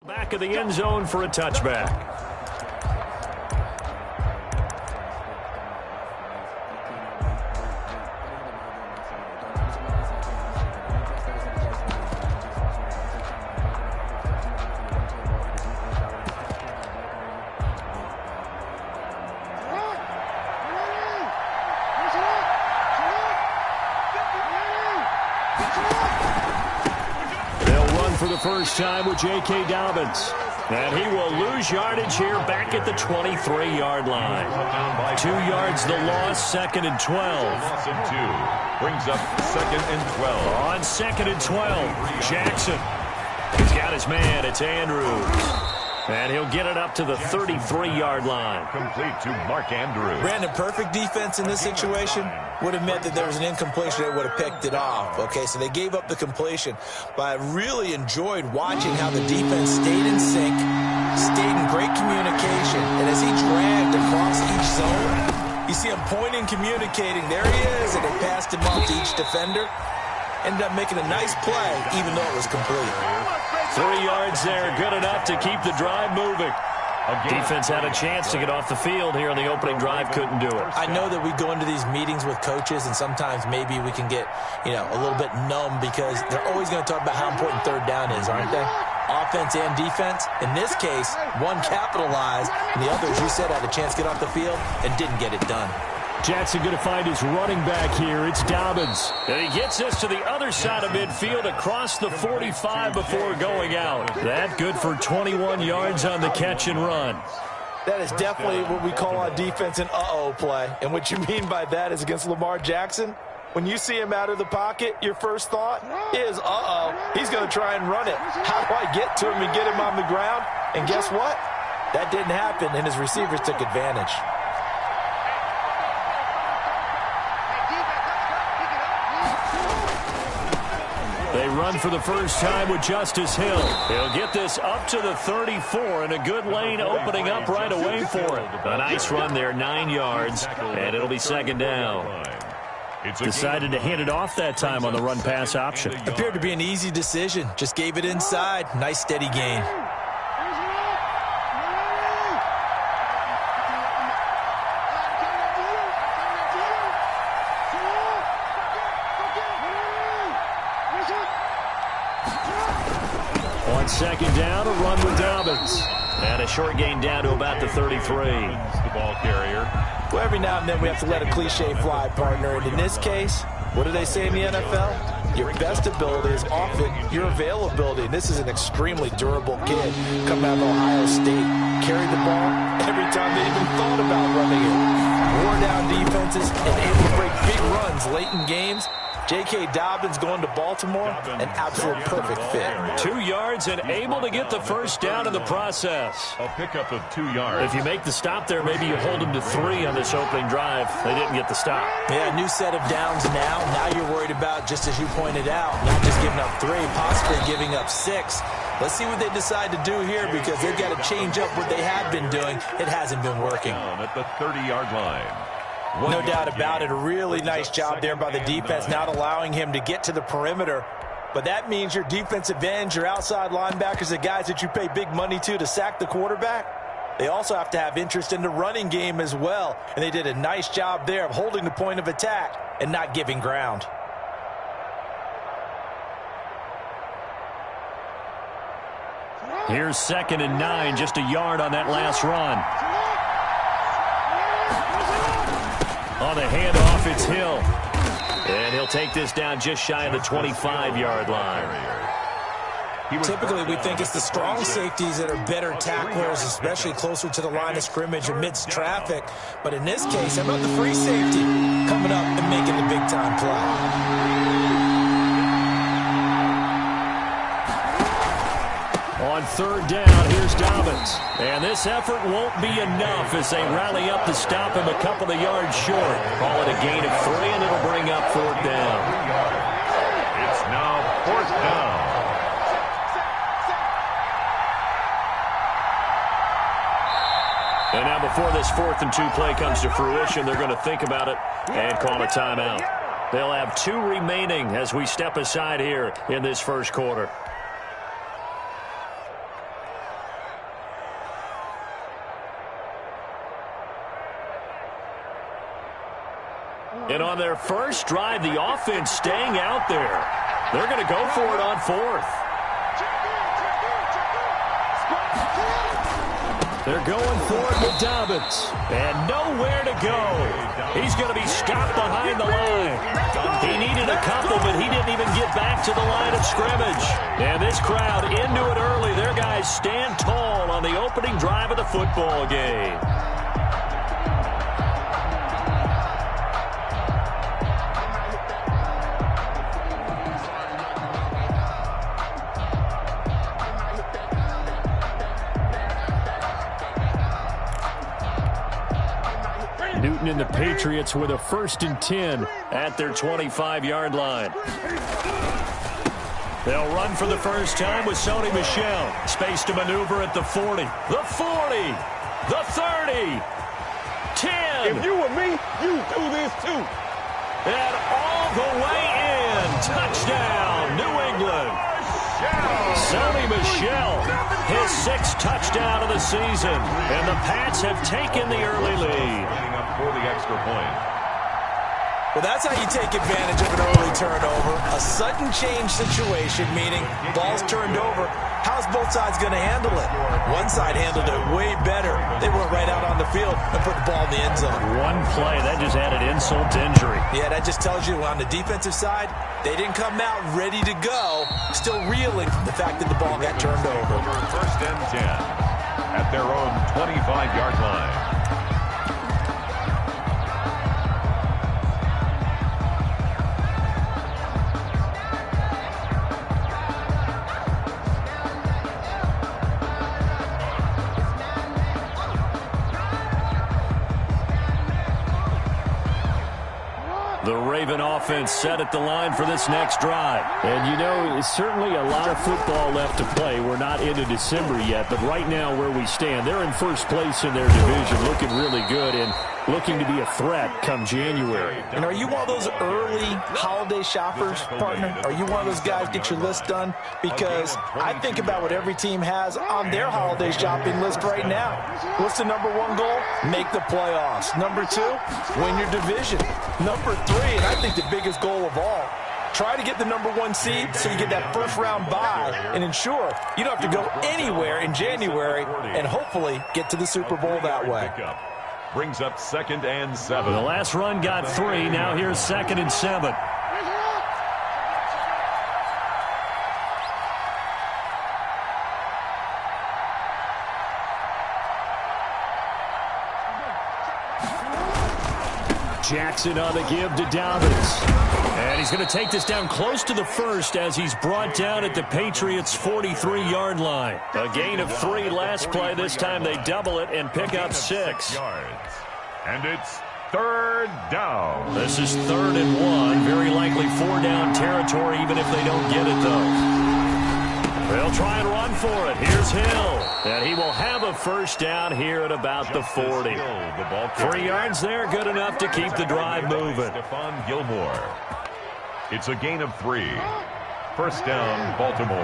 Back of the end zone for a touchback. For the first time with J.K. Dobbins. And he will lose yardage here back at the 23-yard line. 2 yards the loss, 2nd and 12. Loss of 2. Brings up 2nd and 12. On 2nd and 12, Jackson. He's got his man. It's Andrews. And he'll get it up to the 33-yard line. Complete to Mark Andrews. Brandon, perfect defense in this situation would have meant that there was an incompletion. They would have picked it off. Okay, so they gave up the completion. But I really enjoyed watching how the defense stayed in sync, stayed in great communication. And as he dragged across each zone, you see him pointing, communicating. There he is, and they passed him off to each defender. Ended up making a nice play, even though it was complete. 3 yards there, good enough to keep the drive moving. Defense had a chance to get off the field here on the opening drive, couldn't do it. I know that we go into these meetings with coaches, and sometimes maybe we can get, a little bit numb because they're always going to talk about how important third down is, aren't they? Offense and defense. In this case, one capitalized, and the other, as you said, had a chance to get off the field and didn't get it done. Jackson going to find his running back here. It's Dobbins. And he gets this to the other side of midfield across the 45 before going out. That good for 21 yards on the catch and run. That is definitely what we call on defense an uh-oh play. And what you mean by that is against Lamar Jackson, when you see him out of the pocket, your first thought is, uh-oh, he's going to try and run it. How do I get to him and get him on the ground? And guess what? That didn't happen, and his receivers took advantage. They run for the first time with Justice Hill. He'll get this up to the 34, and a good lane opening up right away for it. A nice run there, 9 yards, and it'll be 2nd down. Decided to hand it off that time on the run-pass option. Appeared to be an easy decision. Just gave it inside. Nice steady gain. On 2nd down, a run with Dobbins. And a short gain down to about the 33. The ball carrier. Well, every now and then we have to let a cliche fly, partner. And in this case, what do they say in the NFL? Your best ability is often your availability. And this is an extremely durable kid coming out of Ohio State. Carried the ball every time they even thought about running it. Wore down defenses and able to break big runs late in games. J.K. Dobbins going to Baltimore, an absolute perfect fit. 2 yards and able to get the first down in the process. A pickup of 2 yards. If you make the stop there, maybe you hold them to 3 on this opening drive. They didn't get the stop. Yeah, new set of downs now. Now you're worried about, just as you pointed out, not just giving up 3, possibly giving up 6. Let's see what they decide to do here because they've got to change up what they have been doing. It hasn't been working. At the 30-yard line. No doubt about it. A really nice job there by the defense, not allowing him to get to the perimeter. But that means your defensive ends, your outside linebackers, the guys that you pay big money to sack the quarterback, they also have to have interest in the running game as well. And they did a nice job there of holding the point of attack and not giving ground. Here's 2nd and 9, just a yard on that last run. On the handoff, it's Hill. And he'll take this down just shy of the 25-yard line. Typically, we think it's the strong safeties that are better tacklers, especially closer to the line of scrimmage amidst traffic. But in this case, how about the free safety coming up and making the big-time play? On 3rd down, here's Dobbins. And this effort won't be enough as they rally up to stop him a couple of yards short. Call it a gain of 3, and it'll bring up 4th down. It's now 4th down. And now before this 4th and 2 play comes to fruition, they're going to think about it and call a timeout. They'll have 2 remaining as we step aside here in this first quarter. And on their first drive, the offense staying out there. They're going to go for it on fourth. They're going for it with Dobbins. And nowhere to go. He's going to be stopped behind the line. He needed a couple, but he didn't even get back to the line of scrimmage. And this crowd into it early. Their guys stand tall on the opening drive of the football game. Newton and the Patriots with a 1st and 10 at their 25-yard line. They'll run for the first time with Sony Michel. Space to maneuver at the 40. The 40. The 30. 10. If you were me, you do this too. And all the way in. Touchdown, New England. Sony Michel, his 6th touchdown of the season. And the Pats have taken the early lead. For the extra point. Well, that's how you take advantage of an early turnover. A sudden change situation, meaning ball's turned over. How's both sides going to handle it? One side handled it way better. They went right out on the field and put the ball in the end zone. One play, that just added insult to injury. Yeah, that just tells you on the defensive side, they didn't come out ready to go, still reeling from the fact that the ball got turned over. 1st and 10 at their own 25-yard line. The Raven offense set at the line for this next drive. And, you know, it's certainly a lot of football left to play. We're not into December yet, but right now where we stand, they're in first place in their division, looking really good and looking to be a threat come January. And are you one of those early holiday shoppers, partner? Are you one of those guys get your list done? Because I think about what every team has on their holiday shopping list right now. What's the number 1 goal? Make the playoffs. Number 2, win your division. Number 3, and I think the biggest goal of all, try to get the number 1 seed so you get that first-round bye and ensure you don't have to go anywhere in January and hopefully get to the Super Bowl that way. Brings up 2nd and 7. The last run got 3. Now here's 2nd and 7. Jackson on the give to Dobbins. And he's going to take this down close to the 1st as he's brought down at the Patriots' 43-yard line. A gain of 3 last play. This time they double it and pick up 6. And it's 3rd down. This is 3rd and 1. Very likely 4-down territory even if they don't get it, though. They'll try and run for it. Here's Hill. And he will have a 1st down here at about the 40. 3 yards there, good enough to keep the drive moving. Stephon Gilmore. It's a gain of 3. 1st down, Baltimore.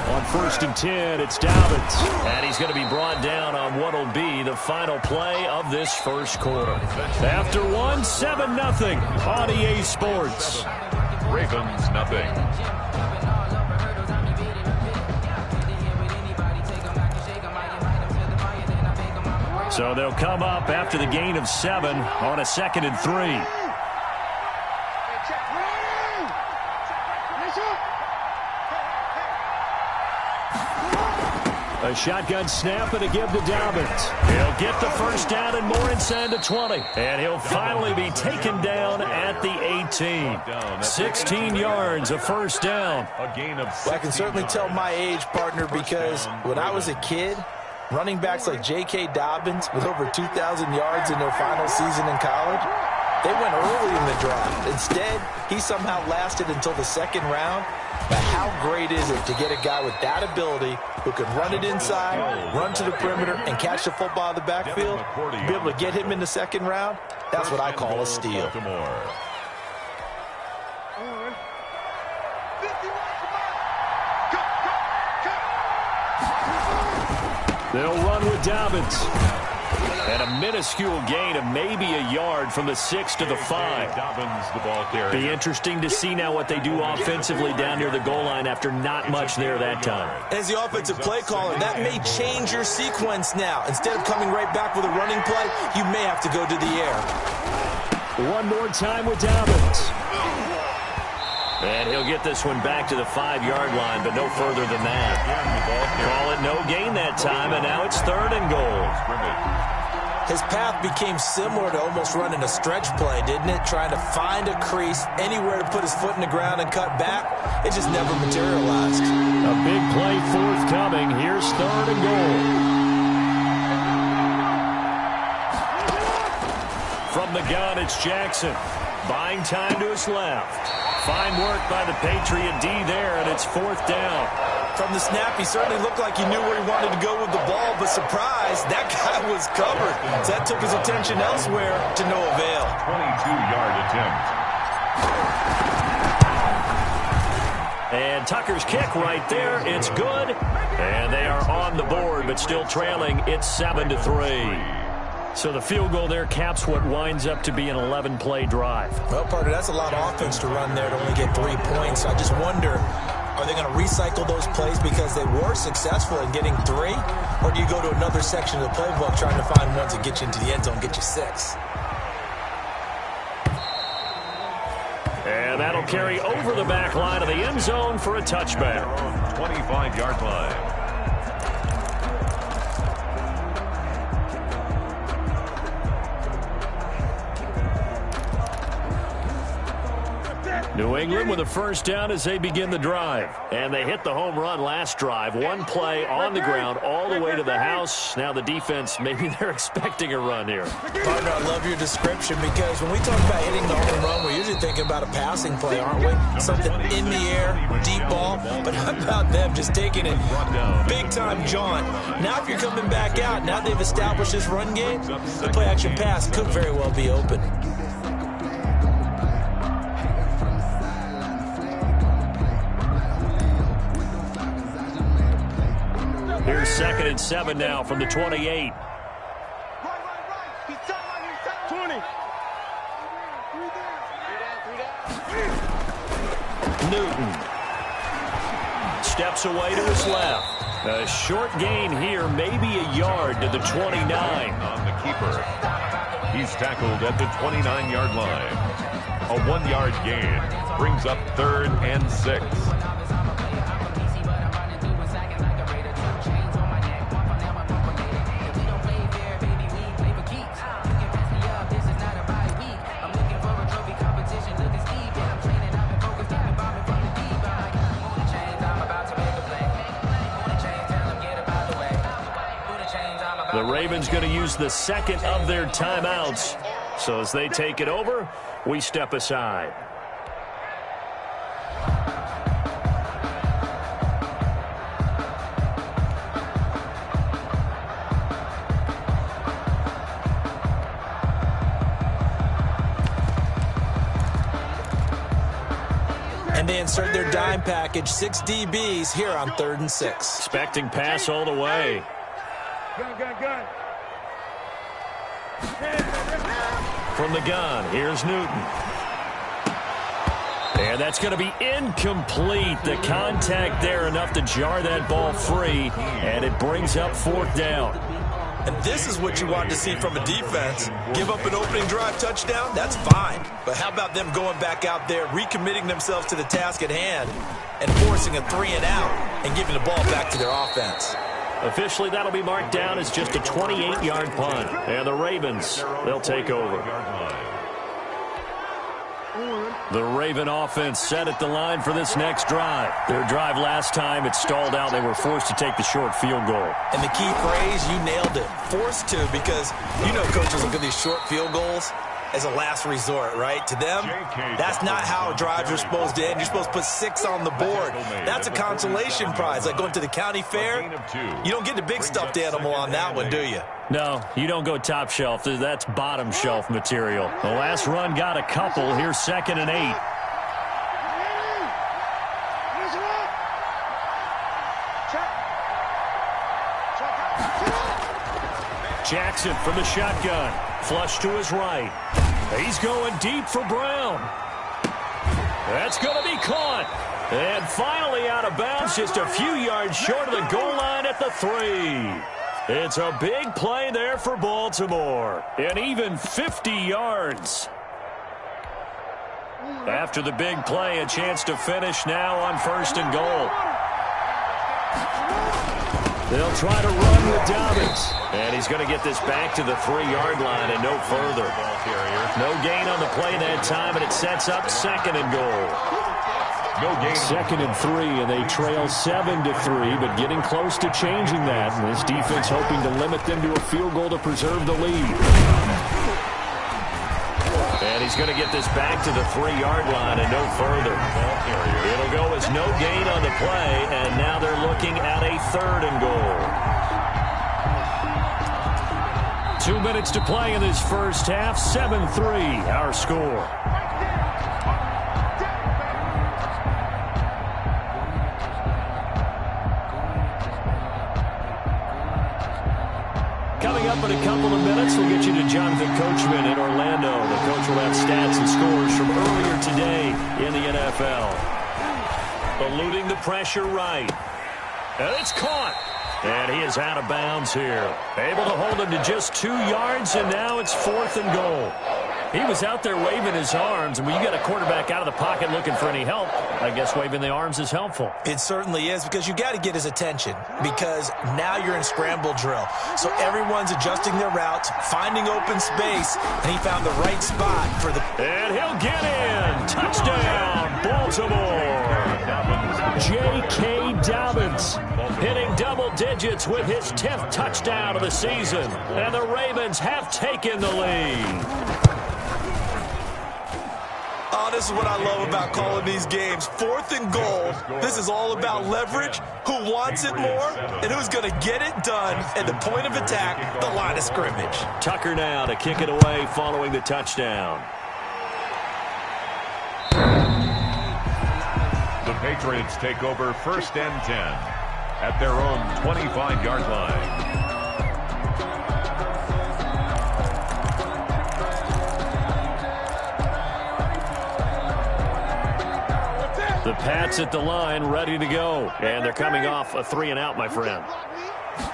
On 1st and 10, it's Dobbins. And he's going to be brought down on what will be the final play of this first quarter. After 7-0 on EA Sports. Ravens, nothing. So they'll come up after the gain of 7 on a 2nd and 3. A shotgun snap and a give to Dobbins. He'll get the 1st down and more inside the 20. And he'll finally be taken down at the 18. 16 yards, a 1st down. Well, I can certainly tell my age, partner, because when I was a kid, running backs like J.K. Dobbins with over 2,000 yards in their final season in college, they went early in the draft. Instead, he somehow lasted until the 2nd round. But how great is it to get a guy with that ability who can run it inside, run to the perimeter, and catch the football in the backfield? To be able to get him in the 2nd round, that's what I call a steal. They'll run with Dobbins. And a minuscule gain of maybe a yard from the 6 to the 5. Dobbins, the ball carrier. Be interesting to see now what they do offensively down near the goal line after not much there that time. As the offensive play caller, that may change your sequence now. Instead of coming right back with a running play, you may have to go to the air. One more time with Dobbins. And he'll get this one back to the 5-yard line, but no further than that. Call it no gain that time, and now it's 3rd and goal. His path became similar to almost running a stretch play, didn't it? Trying to find a crease, anywhere to put his foot in the ground and cut back. It just never materialized. A big play forthcoming. Here's 3rd and goal. From the gun, it's Jackson. Buying time to his left. Fine work by the Patriot D there, and it's 4th down. From the snap, he certainly looked like he knew where he wanted to go with the ball, but surprise, that guy was covered. So that took his attention elsewhere to no avail. 22-yard attempt. And Tucker's kick right there. It's good. And they are on the board, but still trailing. It's 7-3. So the field goal there caps what winds up to be an 11-play drive. Well, partner, that's a lot of offense to run there to only get 3 points. I just wonder, are they going to recycle those plays because they were successful in getting 3? Or do you go to another section of the playbook trying to find ones that get you into the end zone, get you 6? And that'll carry over the back line of the end zone for a touchback. 25-yard line. New England with a 1st down as they begin the drive. And they hit the home run last drive. 1 play on the ground all the way to the house. Now the defense, maybe they're expecting a run here. Partner, I love your description because when we talk about hitting the home run, we're usually thinking about a passing play, aren't we? Something in the air, deep ball. But how about them just taking it big-time jaunt? Now if you're coming back out, now they've established this run game, the play-action pass could very well be open. Here's 2nd and 7 now from the 28. Newton steps away to his left. A short gain here, maybe a yard to the 29. On the keeper. He's tackled at the 29-yard line. A 1-yard gain brings up 3rd and 6. The Ravens going to use the 2nd of their timeouts. So as they take it over, we step aside. And they insert their dime package, 6 DBs here on 3rd and 6. Expecting pass all the way. From the gun, here's Newton. And that's going to be incomplete. The contact there enough to jar that ball free, and it brings up 4th down. And this is what you want to see from a defense. Give up an opening drive touchdown, that's fine. But how about them going back out there, recommitting themselves to the task at hand, and forcing a 3 and out, and giving the ball back to their offense. Officially, that'll be marked down as just a 28-yard punt. And the Ravens, they'll take over. The Raven offense set at the line for this next drive. Their drive last time, it stalled out. They were forced to take the short field goal. And the key phrase, you nailed it. Forced to, because you know coaches look at these short field goals as a last resort, right? To them, that's not how drives are supposed to end. You're supposed to put 6 on the board. That's a consolation prize, like going to the county fair. You don't get the big stuffed animal on that one, do you? No, you don't go top shelf. That's bottom shelf material. The last run got a couple. Here's 2nd and 8. Jackson from the shotgun. Flush to his right. He's going deep for Brown. That's going to be caught. And finally out of bounds, just a few yards short of the goal line at the 3. It's a big play there for Baltimore. And even 50 yards. After the big play, a chance to finish now on 1st and goal. They'll try to run with Dobbins. And he's going to get this back to the 3-yard line and no further. No gain on the play that time, and it sets up 2nd and goal. No gain. 2nd and 3, and they trail 7-3, but getting close to changing that. And this defense hoping to limit them to a field goal to preserve the lead. And he's going to get this back to the 3-yard line and no further. It'll go as no gain on the play, and now they're looking at a 3rd and goal. 2 minutes to play in this first half. 7-3, our score. Coming up in a couple of minutes, we'll get you to Jonathan Coachman in Orlando. The coach will have stats and scores from earlier today in the NFL. Eluding the pressure right. And it's caught. And he is out of bounds here. Able to hold him to just 2 yards, and now it's 4th and goal. He was out there waving his arms, and when you got a quarterback out of the pocket looking for any help, I guess waving the arms is helpful. It certainly is, because you got to get his attention, because now you're in scramble drill. So everyone's adjusting their routes, finding open space, and he found the right spot for the... And he'll get in. Touchdown, Baltimore. J.K. Dobbins hitting double digits with his 10th touchdown of the season. And the Ravens have taken the lead. Oh, this is what I love about calling these games. 4th and goal. This is all about leverage, who wants it more, and who's going to get it done at the point of attack, the line of scrimmage. Tucker now to kick it away following the touchdown. The Patriots take over 1st and 10 at their own 25-yard line. The Pats at the line, ready to go. And they're coming off a 3-and-out, my friend.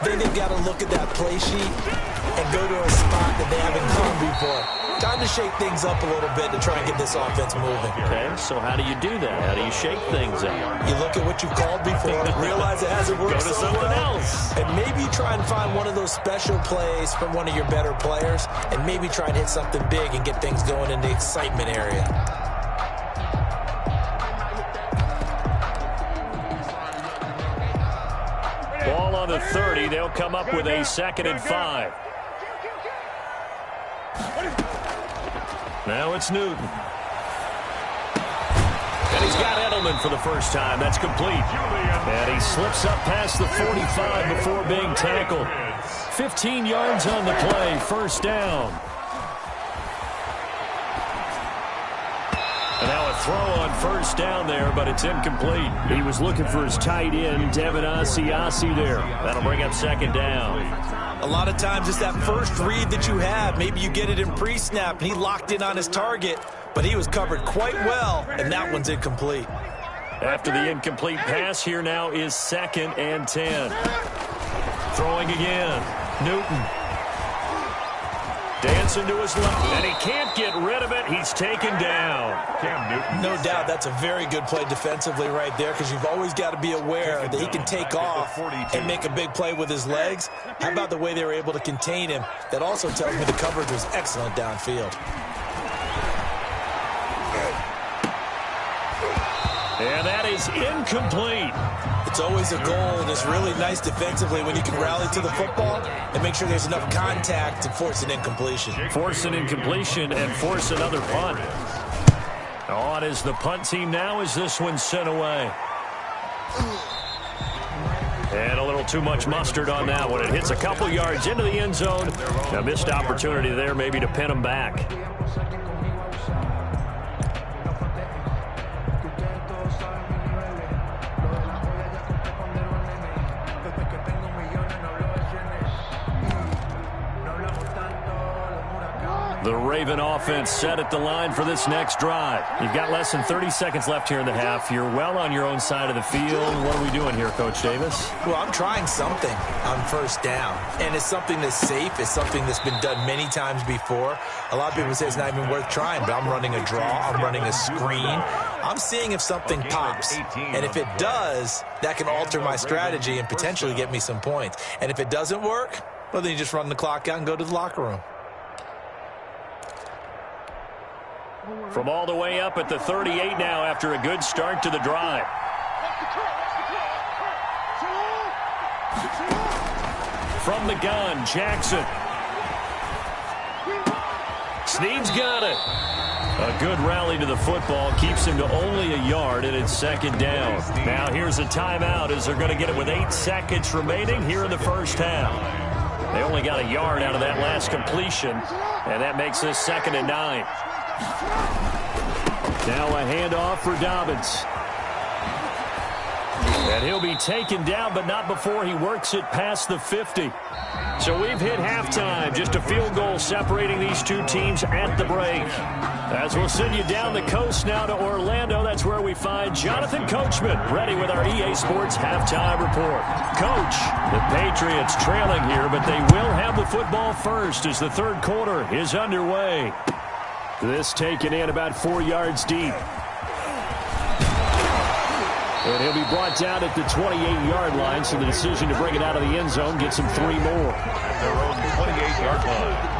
Then they've got to look at that play sheet and go to a spot that they haven't gone before. Time to shake things up a little bit to try and get this offense moving. Okay, so how do you do that? How do you shake things up? You look at what you've called before, realize it hasn't worked Go to something else. And maybe try and find one of those special plays from one of your better players, and maybe try and hit something big and get things going in the excitement area. Ball on the 30. They'll come up with a 2nd and 5. Now it's Newton. And he's got Edelman for the first time. That's complete. And he slips up past the 45 before being tackled. 15 yards on the play. 1st down. And now a throw on 1st down there, but it's incomplete. He was looking for his tight end, Devin Asiasi there. That'll bring up 2nd down. A lot of times it's that first read that you have. Maybe you get it in pre-snap, and he locked in on his target, but he was covered quite well, and that one's incomplete. After the incomplete pass, here now is 2nd and 10. Throwing again. Newton. Dancing to his left, and he can't get rid of it. He's taken down. Cam Newton. No doubt that's a very good play defensively right there, because you've always got to be aware that he can take off and make a big play with his legs. How about the way they were able to contain him? That also tells me the coverage was excellent downfield. And that is incomplete. It's always a goal, and it's really nice defensively when you can rally to the football and make sure there's enough contact to force an incompletion. Force an incompletion and force another punt. On is the punt team now as this one's sent away. And a little too much mustard on that one. It hits a couple yards into the end zone. A missed opportunity there maybe to pin them back. The Raven offense set at the line for this next drive. You've got less than 30 seconds left here in the half. You're well on your own side of the field. What are we doing here, Coach Davis? Well, I'm trying something on first down, and it's something that's safe. It's something that's been done many times before. A lot of people say it's not even worth trying, but I'm running a draw. I'm running a screen. I'm seeing if something pops, and if it does, that can alter my strategy and potentially get me some points. And if it doesn't work, well, then you just run the clock out and go to the locker room. From all the way up at the 38 now after a good start to the drive. From the gun, Jackson. Snead's got it. A good rally to the football keeps him to only a yard, and it's second down. Now here's a timeout as they're going to get it with 8 seconds remaining here in the first half. They only got a yard out of that last completion, and that makes this 2nd and 9. Now a handoff for Dobbins. And he'll be taken down, but not before he works it past the 50. So we've hit halftime. Just a field goal separating these two teams at the break. As we'll send you down the coast now to Orlando, that's where we find Jonathan Coachman ready with our EA Sports Halftime Report. Coach, the Patriots trailing here, but they will have the football first as the third quarter is underway. This taken in about 4 yards deep. And he'll be brought down at the 28-yard line, so the decision to bring it out of the end zone gets him 3 more. Their own 28-yard line.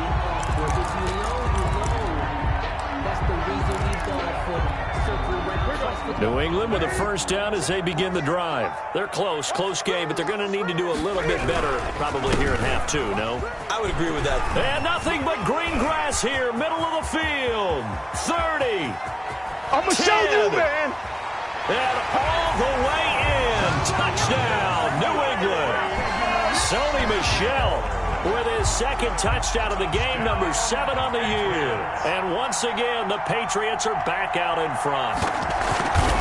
New England with a first down as they begin the drive. They're close game, but they're going to need to do a little bit better probably here at half 2, no? I would agree with that. And nothing but green grass here, middle of the field. 30. I'm going to show you, man. And all the way in. Touchdown, New England. Sony Michel with his 2nd touchdown of the game, number 7 on the year. And once again, the Patriots are back out in front.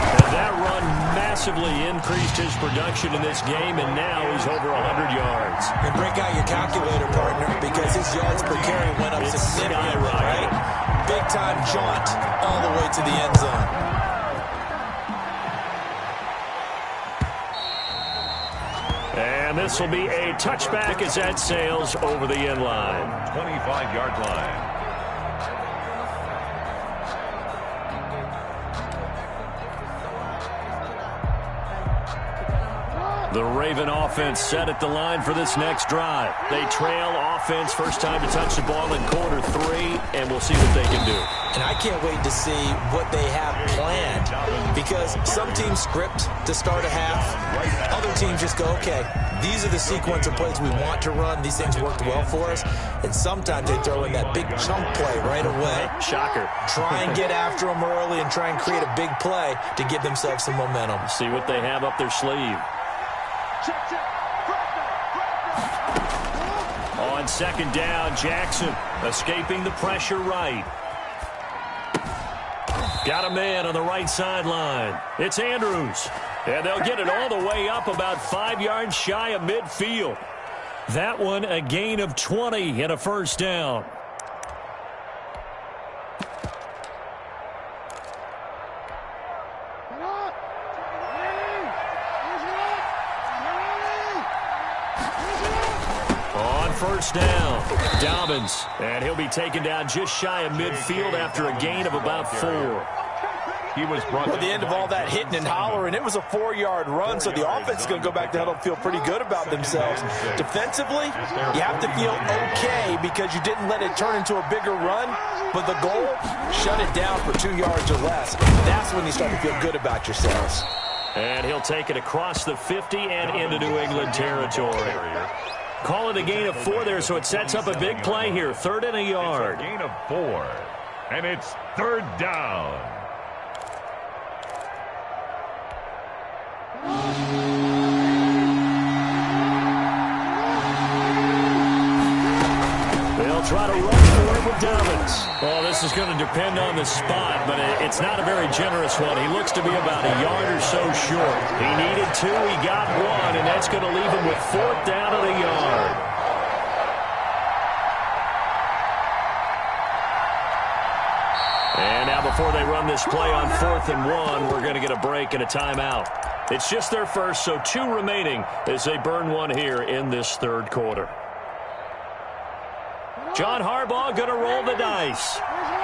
And that run massively increased his production in this game, and now he's over 100 yards. And break out your calculator, partner, because his yards per carry went up significantly, right? Big-time jaunt all the way to the end zone. And this will be a touchback as that sails over the end line. 25-yard line. The Raven offense set at the line for this next drive. They trail offense, first time to touch the ball in quarter 3, and we'll see what they can do. And I can't wait to see what they have planned, because some teams script to start a half. Other teams just go, okay, these are the sequence of plays we want to run. These things worked well for us. And sometimes they throw in that big chunk play right away. Shocker. Try and get after them early and try and create a big play to give themselves some momentum. See what they have up their sleeve. On 2nd down, Jackson escaping the pressure right. Got a man on the right sideline. It's Andrews. And they'll get it all the way up about 5 yards shy of midfield. That one a gain of 20 and a first down. First down, Dobbins, and he'll be taken down just shy of midfield after a gain of about 4. He was brought at the end of all that hitting and hollering, it was a 4-yard run, so the offense is going to go back to huddle and feel pretty good about themselves. Defensively, you have to feel okay because you didn't let it turn into a bigger run, but the goal, shut it down for 2 yards or less. That's when you start to feel good about yourselves. And he'll take it across the 50 and into New England territory. Call it a gain of 4 there, so it sets up a big play here. 3rd and a yard. Gain of 4, and it's 3rd down. They'll try to run for it with Dobbins. Well, this is going to depend on the spot, but it's not a very generous one. He looks to be about a yard or so short. He needed 2, he got 1, and that's going to leave him with 4th down at a yard. And now before they run this play on 4th and 1, we're going to get a break and a timeout. It's just their first, so 2 remaining as they burn one here in this third quarter. John Harbaugh going to roll the dice.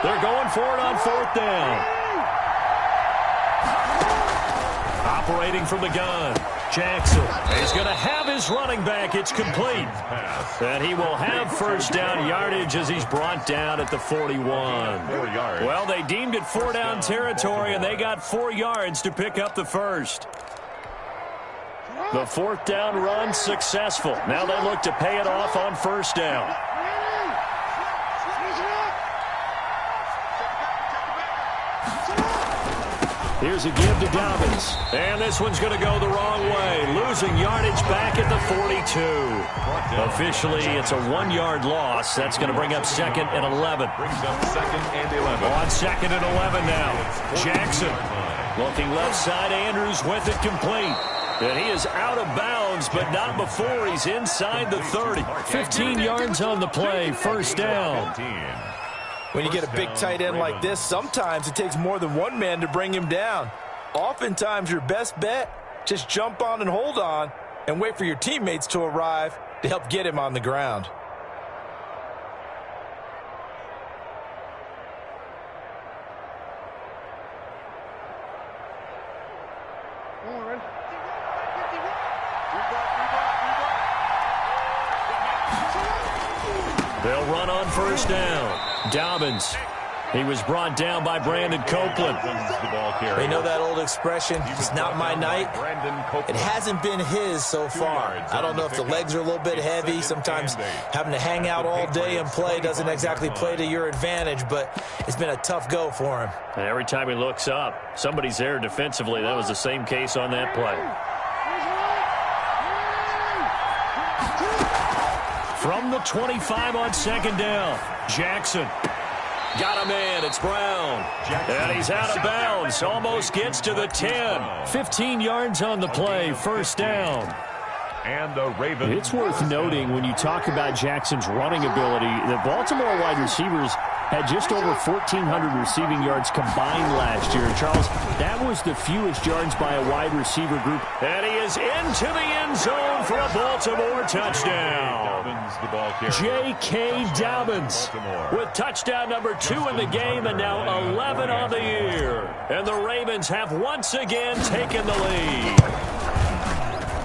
They're going for it on 4th down. Operating from the gun, Jackson. He's going to have his running back. It's complete. And he will have first down yardage as he's brought down at the 41. 4 yards. Well, they deemed it 4 down territory, and they got 4 yards to pick up the first. The 4th down run successful. Now they look to pay it off on first down. Here's a give to Dobbins. And this one's going to go the wrong way. Losing yardage back at the 42. Officially, it's a 1-yard loss. That's going to bring up 2nd and 11. Brings up 2nd and 11. On 2nd and 11 now. Jackson. Looking left side, Andrews with it complete. And he is out of bounds, but not before he's inside the 30. 15 yards on the play, first down. When you get a big tight end like this, sometimes it takes more than one man to bring him down. Oftentimes, your best bet, just jump on and hold on and wait for your teammates to arrive to help get him on the ground. They'll run on first down. Dobbins. He was brought down by Brandon Copeland. They know that old expression, it's not my night. It hasn't been his so far. I don't know if the legs are a little bit heavy. Sometimes having to hang out all day and play doesn't exactly play to your advantage, but it's been a tough go for him. And every time he looks up, somebody's there defensively. That was the same case on that play. From the 25 on 2nd down, Jackson. Got a man, it's Brown. And he's out of bounds, almost gets to the 10. 15 yards on the play, first down. And the Ravens. It's worth noting when you talk about Jackson's running ability, the Baltimore wide receivers had just over 1,400 receiving yards combined last year. And Charles, that was the fewest yards by a wide receiver group. And he is into the end zone for a Baltimore touchdown. J.K. Dobbins with touchdown number 2 in the game and now 11 on the year. And the Ravens have once again taken the lead.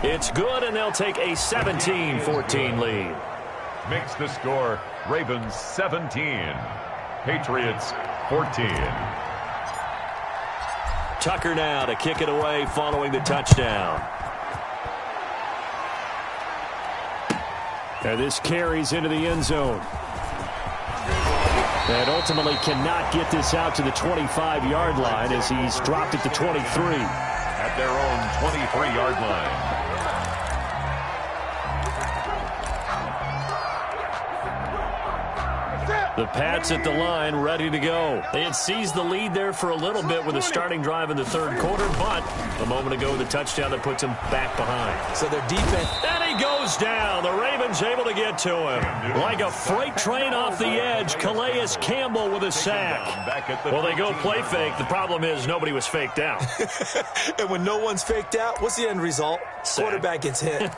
It's good, and they'll take a 17-14 lead. Makes the score Ravens 17, Patriots 14. Tucker now to kick it away following the touchdown. And this carries into the end zone. And ultimately cannot get this out to the 25-yard line as he's dropped at the 23. At their own 23-yard line. The Pats at the line, ready to go. They had seized the lead there for a little bit with a starting drive in the third quarter, but a moment ago, the touchdown that puts them back behind. So their defense... And he goes down. The Ravens able to get to him. Like a freight train off the edge, Calais Campbell with a sack. Well, they go play fake. The problem is nobody was faked out. And when no one's faked out, what's the end result? Sack. Quarterback gets hit.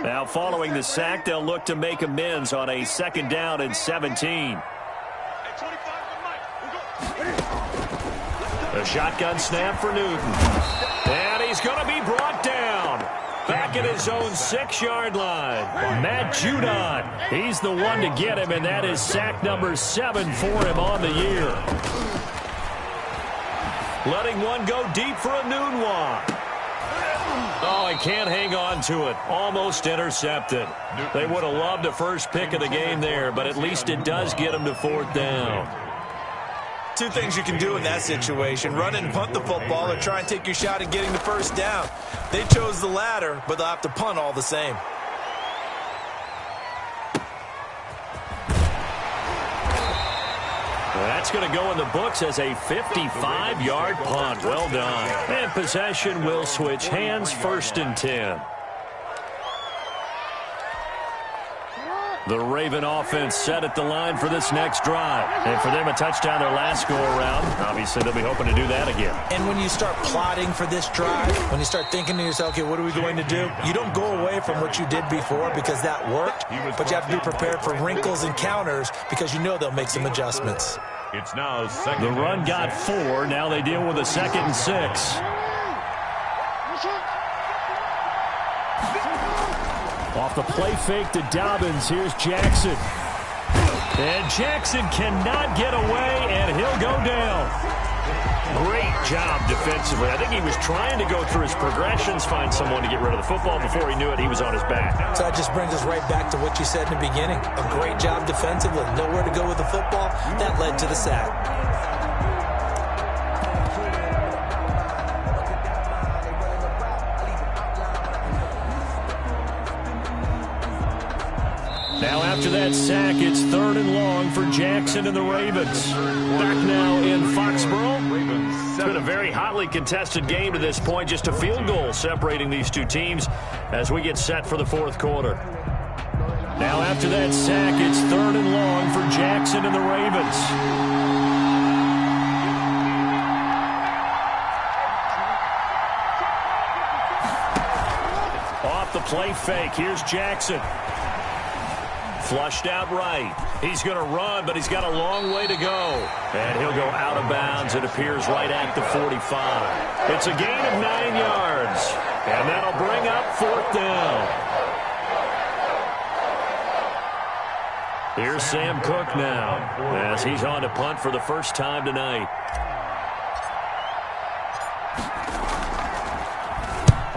Now, following the sack, they'll look to make amends on a 2nd down and 17. A shotgun snap for Newton. And he's going to be brought down. Back at his own 6-yard line. Matt Judon. He's the one to get him, and that is sack number 7 for him on the year. Letting one go deep for a Nunwa. Oh, he can't hang on to it. Almost intercepted. They would have loved a first pick of the game there, but at least it does get them to 4th down. Two things you can do in that situation. Run and punt the football or try and take your shot at getting the first down. They chose the latter, but they'll have to punt all the same. That's going to go in the books as a 55-yard punt. Well done. And possession will switch hands, 1st and 10. The Raven offense set at the line for this next drive. And for them, a touchdown their last go-around. Obviously, they'll be hoping to do that again. And when you start plotting for this drive, when you start thinking to yourself, okay, what are we going to do? You don't go away from what you did before because that worked, but you have to be prepared for wrinkles and counters because you know they'll make some adjustments. It's now second. The run got 4. Now they deal with a 2nd and 6. Off the play fake to Dobbins. Here's Jackson. And Jackson cannot get away, and he'll go down. Great job defensively. I think he was trying to go through his progressions, find someone to get rid of the football. Before he knew it, he was on his back. So that just brings us right back to what you said in the beginning. A great job defensively. Nowhere to go with the football. That led to the sack. Now after that sack, it's 3rd and long for Jackson and the Ravens. Back now in Foxborough. It's been a very hotly contested game to this point. Just a field goal separating these two teams as we get set for the 4th quarter. Now after that sack, it's 3rd and long for Jackson and the Ravens. Off the play fake, here's Jackson. Flushed out right. He's going to run, but he's got a long way to go. And he'll go out of bounds. It appears right at the 45. It's a gain of 9 yards. And that'll bring up 4th down. Here's Sam Cook now as he's on to punt for the first time tonight.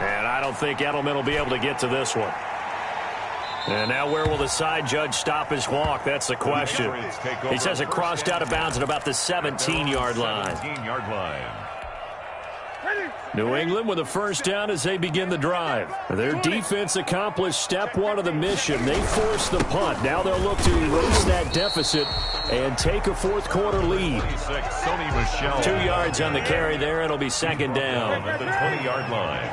And I don't think Edelman will be able to get to this one. And now where will the side judge stop his walk? That's the question. He says it crossed out of bounds at about the 17-yard line. New England with a first down as they begin the drive. Their defense accomplished step 1 of the mission. They forced the punt. Now they'll look to erase that deficit and take a 4th quarter lead. 2 yards on the carry there. It'll be 2nd down. At the 20-yard line.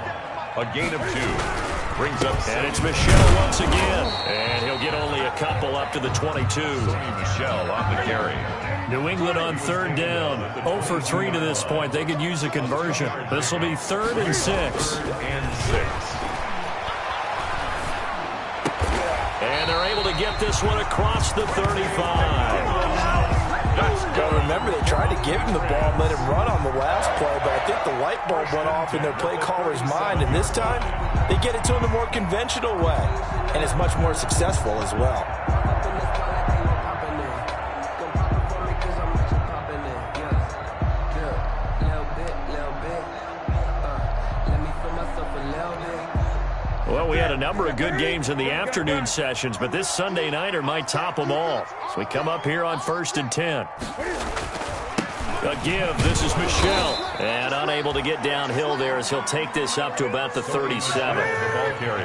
A gain of 2. Brings up, and it's Michel once again. And he'll get only a couple up to the 22. Michel on the carry. New England on 3rd down. 0 for 3 to this point. They could use a conversion. This will be 3rd and 6. And they're able to get this one across the 35. Well, remember, they tried to give him the ball and let him run on the last play, but I think the light bulb went off in their play caller's mind, and this time they get it to him the more conventional way, and it's much more successful as well. Well, we had a number of good games in the afternoon sessions, but this Sunday nighter might top them all. So we come up here on 1st and 10. A give. This is Michel. And unable to get downhill there as he'll take this up to about the 37.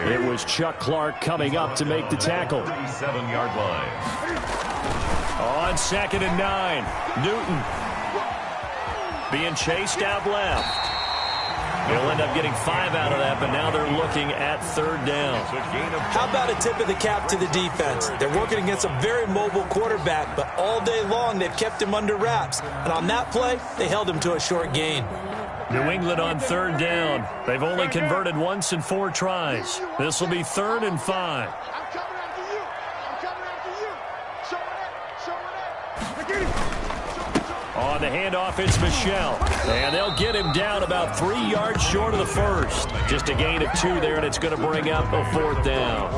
It was Chuck Clark coming up to make the tackle. 37-yard line. On 2nd and 9. Newton being chased out left. They'll end up getting 5 out of that, but now they're looking at 3rd down. How about a tip of the cap to the defense? They're working against a very mobile quarterback, but all day long they've kept him under wraps. And on that play, they held him to a short gain. New England on 3rd down. They've only converted once in 4 tries. This will be 3rd and 5. On the handoff, it's Michel. And they'll get him down about 3 yards short of the first. Just a gain of 2 there, and it's going to bring up a 4th down.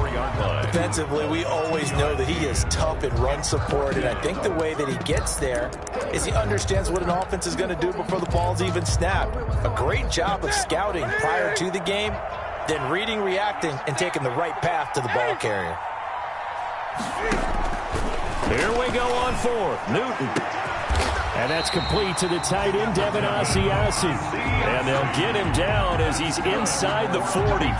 Defensively, we always know that he is tough in run support, and I think the way that he gets there is he understands what an offense is going to do before the ball's even snapped. A great job of scouting prior to the game, then reading, reacting, and taking the right path to the ball carrier. Here we go on 4th. Newton. And that's complete to the tight end, Devin Asiasi. And they'll get him down as he's inside the 40.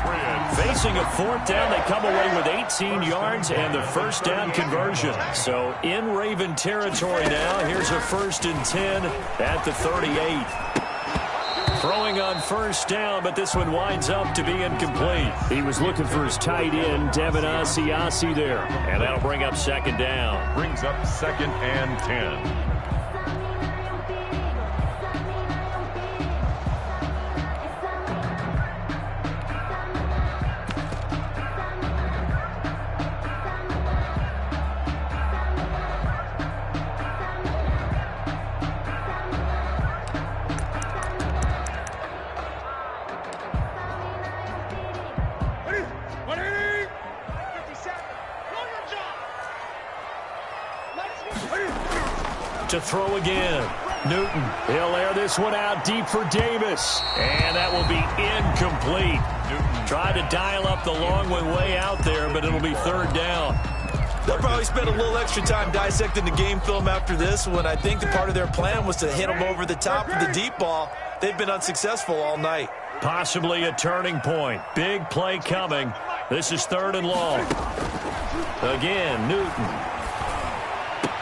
Facing a 4th down, they come away with 18 yards and the first down conversion. So in Raven territory now, here's a 1st and 10 at the 38. Throwing on first down, but this one winds up to be incomplete. He was looking for his tight end, Devin Asiasi there. And that'll bring up second down. Brings up 2nd and 10. To throw again. Newton. He'll air this one out deep for Davis. And that will be incomplete. Newton tried to dial up the long one way out there, but it'll be third down. They'll probably spend a little extra time dissecting the game film after this one. I think the part of their plan was to hit them over the top of the deep ball. They've been unsuccessful all night. Possibly a turning point. Big play coming. This is 3rd and long. Again, Newton.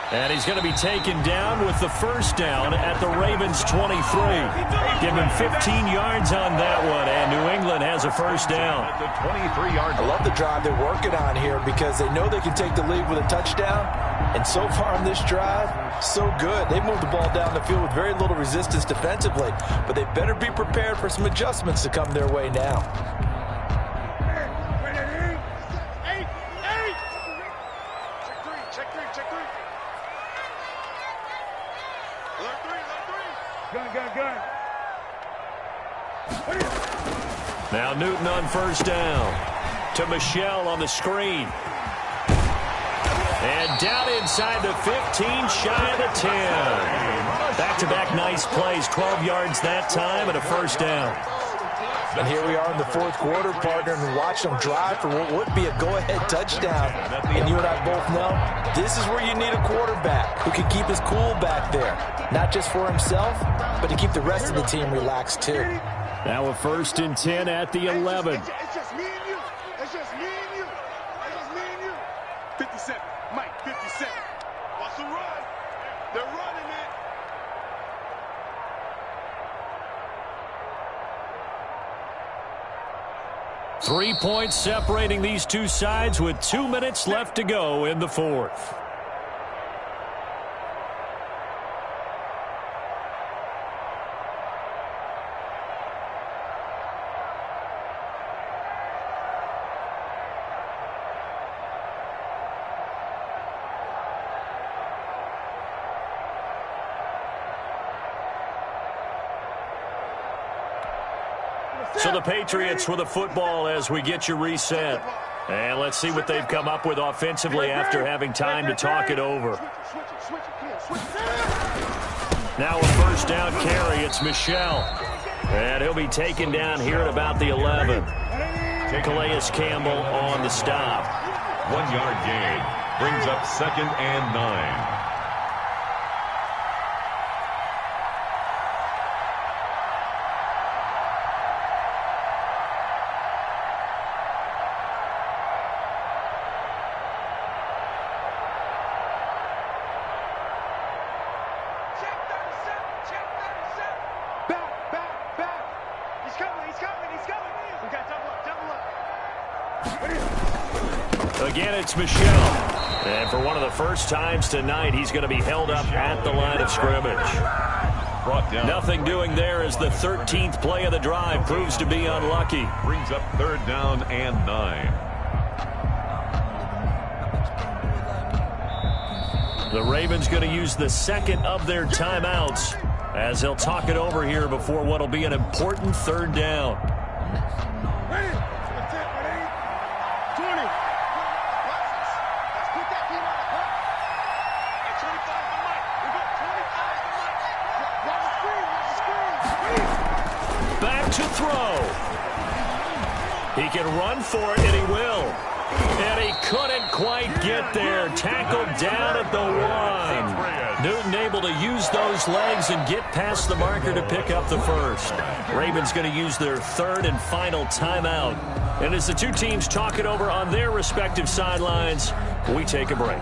And he's going to be taken down with the first down at the Ravens' 23. Give him 15 yards on that one, and New England has a first down. The 23-yard. I love the drive they're working on here because they know they can take the lead with a touchdown. And so far on this drive, so good. They moved the ball down the field with very little resistance defensively, but they better be prepared for some adjustments to come their way now. Now Newton on first down. To Michel on the screen. And down inside the 15, shy of the 10. Back-to-back nice plays. 12 yards that time and a first down. And here we are in the 4th quarter, partner, and watch them drive for what would be a go-ahead touchdown. And you and I both know this is where you need a quarterback who can keep his cool back there. Not just for himself, but to keep the rest of the team relaxed, too. Now a 1st and 10 at the 11. It's just me and you. It's just me and you. It's just me and you. 57. Mike, 57. Watch the run. They're running it. Three points separating these two sides with 2 minutes left to go in the 4th. So the Patriots with the football as we get you reset. And let's see what they've come up with offensively after having time to talk it over. Now a first down carry. It's Michel. And he'll be taken down here at about the 11. Calais Campbell on the stop. 1-yard gain. Brings up 2nd and 9. Again, it's Michel. And for one of the first times tonight, he's going to be held up at the line of scrimmage. Nothing doing there as the 13th play of the drive proves to be unlucky. Brings up 3rd down and 9. The Ravens going to use the second of their timeouts as they'll talk it over here before what will be an important 3rd down. Back to throw. He can run for it, and he will. And he couldn't quite get there. Tackled down at the 1. Newton able to use those legs and get past the marker to pick up the first. Ravens going to use their 3rd and final timeout. And as the two teams talk it over on their respective sidelines, we take a break.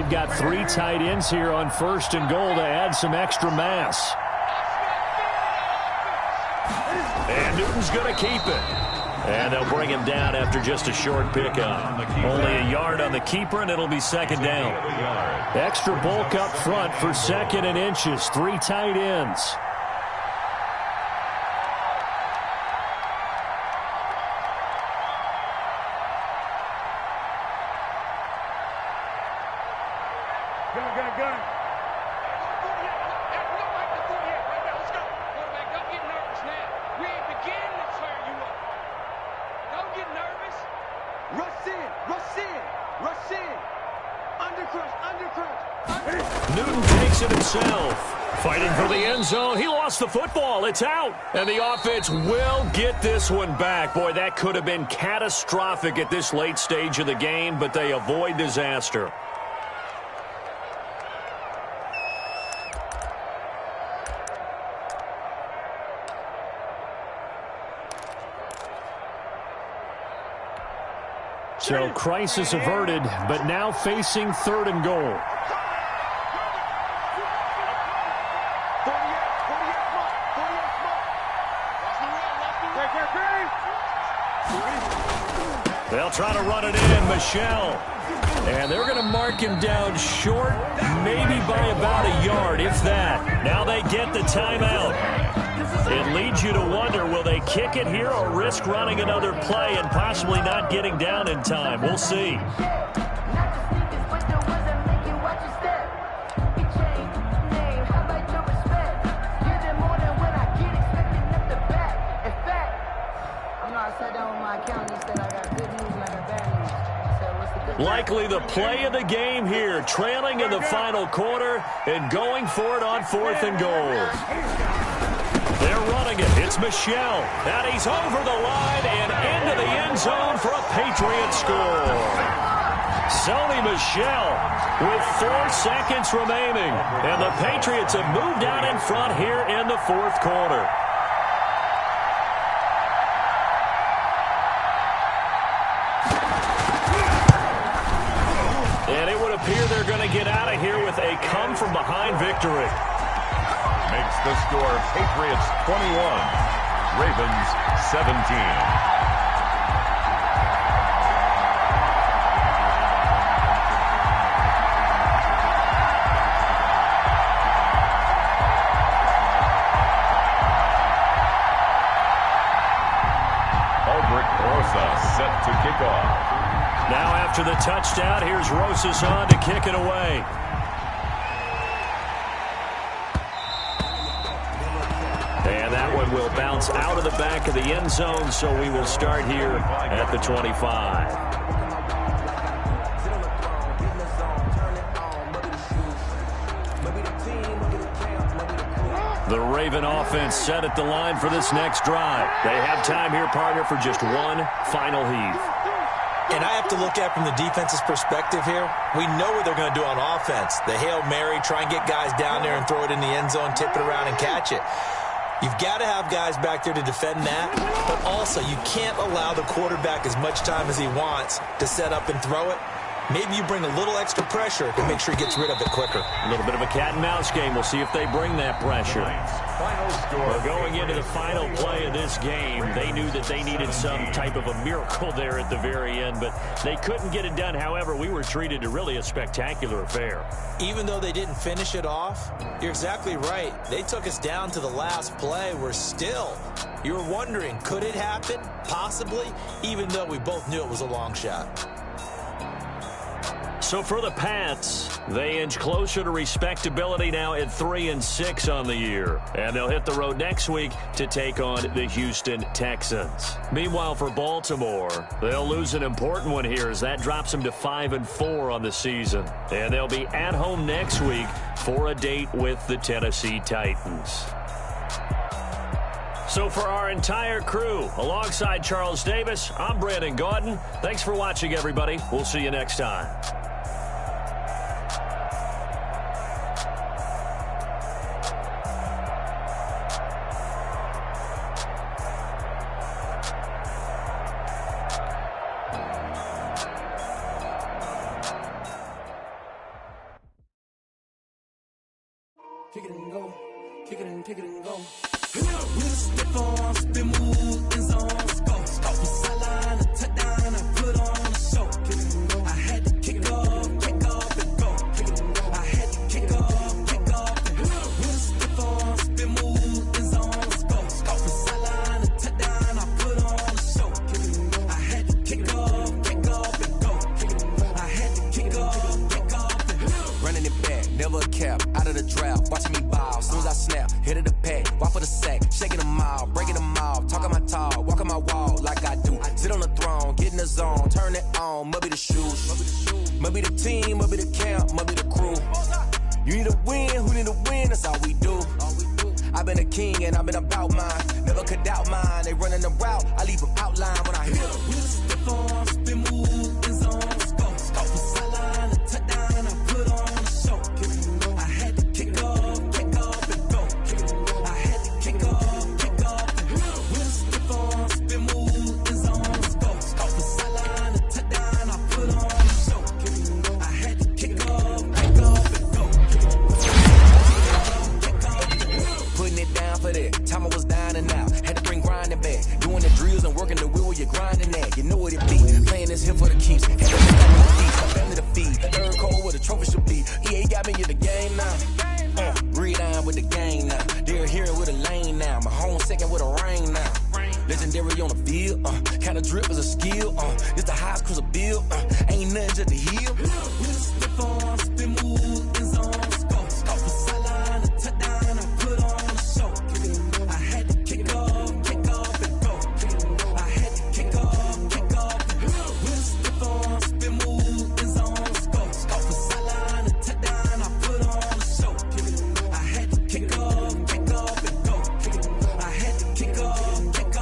they've got 3 tight ends here on 1st and goal to add some extra mass. And Newton's going to keep it. And they'll bring him down after just a short pickup. Only a yard on the keeper, and it'll be 2nd down. Extra bulk up front for 2nd and inches. 3 tight ends. Gun. Rush in. Undercrush. Newton takes it himself. Fighting for the end zone. He lost the football. It's out. And the offense will get this one back. Boy, that could have been catastrophic at this late stage of the game, but they avoid disaster. So crisis averted, but now facing 3rd and goal. They'll try to run it in, Michel. And they're going to mark him down short, maybe by about a yard, if that. Now they get the timeout. It leads you to wonder, will they kick it here or risk running another play and possibly not getting down in time? We'll see. Likely the play of the game here, trailing in the final quarter and going for it on 4th and goal. They're running it. It's Michel. And he's over the line and into the end zone for a Patriot score. Sony Michel with 4 seconds remaining. And the Patriots have moved out in front here in the 4th quarter. And it would appear they're going to get out of here with a come-from-behind victory. Makes the score Patriots 21, Ravens 17. Albert Rosa set to kick off. Now after the touchdown, here's Rosas on to kick it away. And that one will bounce out of the back of the end zone, so we will start here at the 25. The Raven offense set at the line for this next drive. They have time here, partner, for just one final heave. And I have to look at from the defense's perspective here. We know what they're going to do on offense. The Hail Mary, try and get guys down there and throw it in the end zone, tip it around and catch it. You've got to have guys back there to defend that, but also you can't allow the quarterback as much time as he wants to set up and throw it. Maybe you bring a little extra pressure to make sure he gets rid of it quicker. A little bit of a cat-and-mouse game. We'll see if they bring that pressure. Well, going into the final play of this game, they knew that they needed some type of a miracle there at the very end, but they couldn't get it done. However, we were treated to really a spectacular affair. Even though they didn't finish it off, you're exactly right. They took us down to the last play. We're still, you were wondering, could it happen? Possibly, even though we both knew it was a long shot. So for the Pats, they inch closer to respectability now at 3-6 on the year. And they'll hit the road next week to take on the Houston Texans. Meanwhile, for Baltimore, they'll lose an important one here as that drops them to 5-4 on the season. And they'll be at home next week for a date with the Tennessee Titans. So for our entire crew, alongside Charles Davis, I'm Brandon Gaudin. Thanks for watching, everybody. We'll see you next time. pick it and go. With a stiff arm, spin move, in zones, go. From sideline to touchdown, I put on a show. I had to kick off and go. I had to kick off and go. With a stiff arm, spin move, in zones, go. From sideline to touchdown, I put on a show. I had to kick off and go. I had to kick off and go. Running it back, never a cap, out of the draft, watching me ball. Soon as I snap, hit of the pack, walk for the sack, shaking them all, breaking them all, talking my talk, walking my wall like I do. Sit on the throne, get in the zone, turn it on, must be the shoes, must be the team, must be the camp, must be the crew. You need a win, who need a win, that's all we do. I've been a king and I've been about mine, never could doubt mine. They running the route, I leave them outline when I hit them. With a stiff arm, spin move, in zones, go. From sideline to touchdown, I put on a show. I had to kick off and go. I had to kick off and go. With a stiff arm, spin move, in zones, go. From sideline to touchdown, I put on a show. I had to kick off and go. Putting it down for that. Time I was down and out. Had to bring grinding back. Doing the drills and working the wheel where you're grinding at. You know what it be. Playing this here for the keeps. Had to look at my feet. My family to feed. Third cold where the trophy should be. EA got me in the game now. Read on with the game now. They're hearing with a lane now. My home second with a rain now. Legendary on the field. Kind of drip is a skill. It's the highest cruiser bill. Ain't nothing just to heal. With a stiff arm, spin move, in zones, go. From sideline to touchdown, I put on a show. I had to kick off and go. I had to kick off and go. With a stiff arm, spin move, in zones, go. From sideline to touchdown, I put on a show. I had to kick off and go. I had to kick off and go.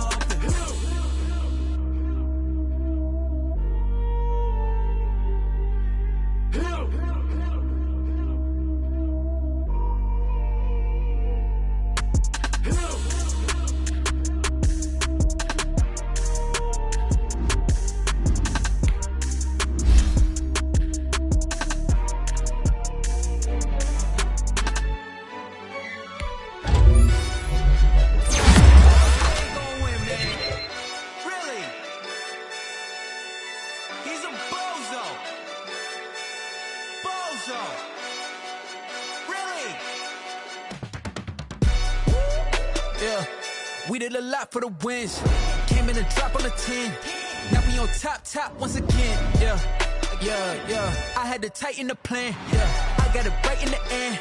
We did a lot for the wins. Came in a drop on the 10. Now we on top once again. Yeah. I had to tighten the plan. Yeah. I got it right in the end.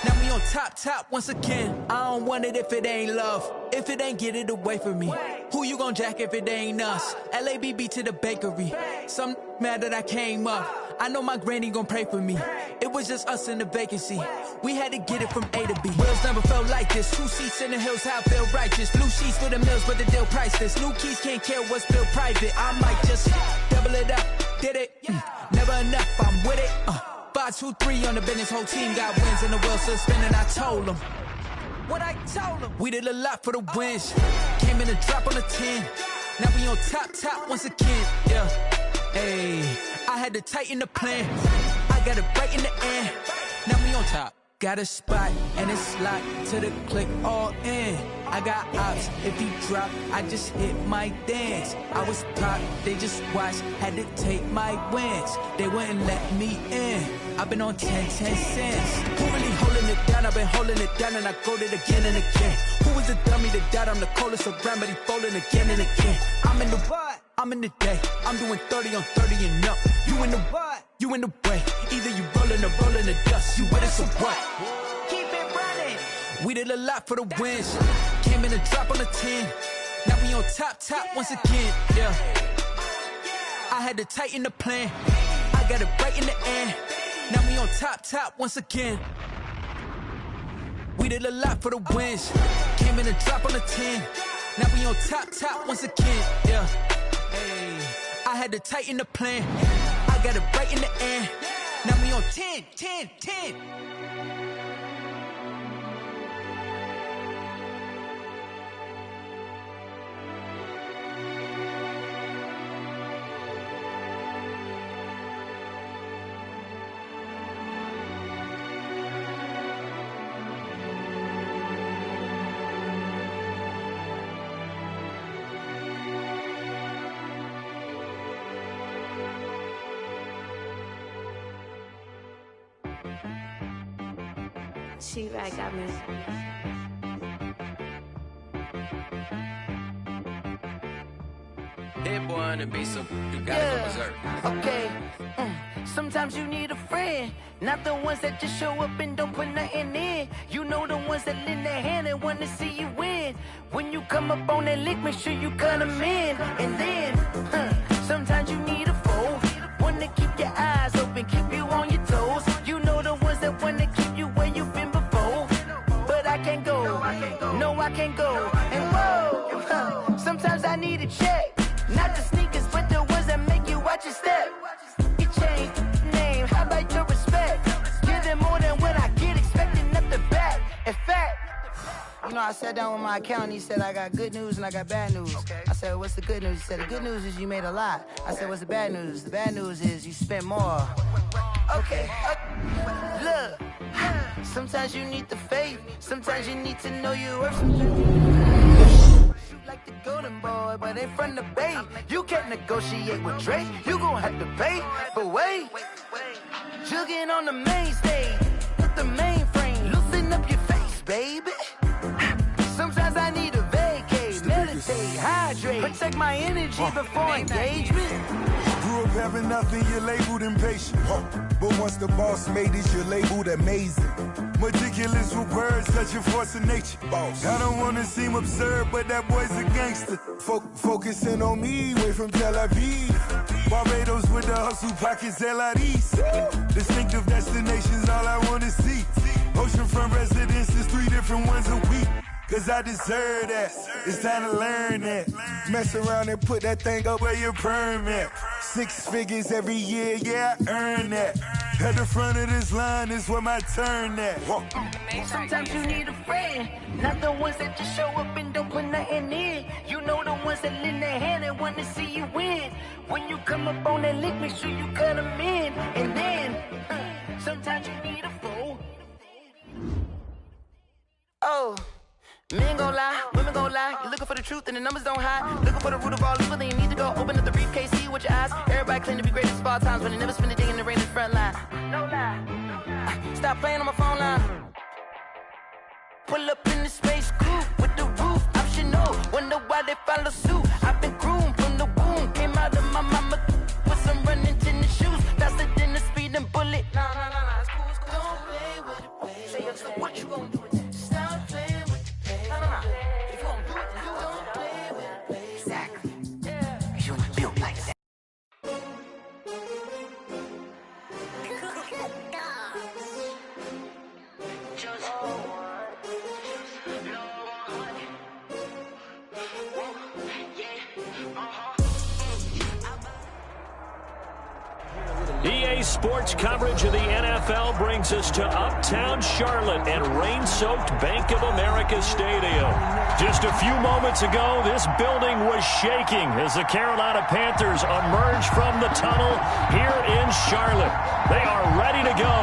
Now we on top once again. I don't want it if it ain't love. If it ain't, get it away from me. Who you gon' jack if it ain't us? LABB to the bakery. Some mad that I came up. I know my granny gon' pray for me. It was just us in the vacancy. We had to get it from A to B. Wheels never felt like this. 2 seats in the hills, how I feel righteous. Blue sheets for the mills, but the deal priceless. New keys can't care what's built private. I might just double it up. Did it? Never enough, I'm with it. 5, 2, 3 on the business. Whole team got wins and the wheels still spinning. I told them what I told them. We did a lot for the wins. Came in a drop on the 10. Now we on top once again. Yeah. Hey, I had to tighten the plan. I got it right in the end. Now we on top. Got a spot and it's locked to the click all in. I got ops, if he drop, I just hit my dance. I was top, they just watched, had to take my wins. They wouldn't let me in. I've been on 10 cents. Who really holding it down? I've been holding it down and I go it again and again. Who was the dummy that died? I'm the coldest around, but he folding again and again. I'm in the what? I'm in the day. I'm doing 30 on 30 and up. You in the what? You in the way. Either you rolling or rolling the dust. You with us or what? Keep it running. We did a lot for the wins. Came in a drop on the 10. Now we on top once again. Yeah. I had to tighten the plan. I got it right in the end. Now we on top once again. We did a lot for the wins. Came in a drop on the 10. Now we on top once again. Yeah. Hey, I had to tighten the plan. I got it right in the end. Now we on 10. She-Rag got me. Hit boy on the beat, so you gotta go berserk. Okay. Sometimes you need a friend, not the ones that just show up and don't put nothing in. You know the ones that lend their hand and want to see you win. When you come up on that lick, make sure you cut them in. And then, sometimes you need a foe, one to keep your eyes open, keep you on your toes. You know the ones that want to keep you where you've been before. But I can't go, no I can't go. And whoa, sometimes I need a check, not the sneakers, but the ones that make you watch your step. Change name, how about your respect? Give them more than what I get, expecting nothing back. In fact, you know, I sat down with my accountant, he said, I got good news and I got bad news. Okay. I said, what's the good news? He said, the good news is you made a lot. I said, what's the bad news? The bad news is you spent more. Okay, look, sometimes you need the faith, sometimes you need to know your worth. Shoot like the golden boy, but ain't from the bay. You can't negotiate with Drake, you gon' have to pay. But wait, jugging on the main stage, with the mainframe, loosen up your face, baby. Sometimes I need a vacate, meditate, hydrate, protect my energy before engagement. Grew up having nothing, you're labeled impatient. But once the boss made it, you're labeled amazing. Meticulous with words, such a force of nature. Boss. I don't wanna seem absurd, but that boy's a gangster. Focusing on me, way from Tel Aviv. Barbados with the hustle pockets, LIDs. Distinctive destinations, all I wanna see. Oceanfront residences, 3 different ones a week. Cause I deserve that, it's time to learn that. Mess around and put that thing up where your permit. 6 figures every year, yeah, I earn that. At the front of this line is where my turn at. Sometimes you need a friend, not the ones that just show up and don't put nothing in. You know the ones that lend their hand and want to see you win. When you come up on that lick, make sure you cut them in. And then, sometimes you need a foe. Oh. Men gon' lie, women gon' lie. You're looking for the truth and the numbers don't hide. Looking for the root of all evil, then you need to go open up the briefcase, see with your eyes. Everybody claim to be great at small times, but they never spend a day in the rain in the front line. No lie. Stop playing on my phone line. Pull up in the space coupe with the roof optional. Wonder why they follow suit. I've been groomed from the womb. Came out of my mama with some running tennis shoes. Faster than the speeding bullet. No, it's cool, it's cool. Don't play with it, baby. Say, what you gon' do? Stop playing. If you don't do it, then you don't play with it, baby. Exactly. Cause you was built like that. EA Sports coverage of the NFL brings us to Uptown Charlotte and rain-soaked Bank of America Stadium. Just a few moments ago, this building was shaking as the Carolina Panthers emerged from the tunnel here in Charlotte. They are ready to go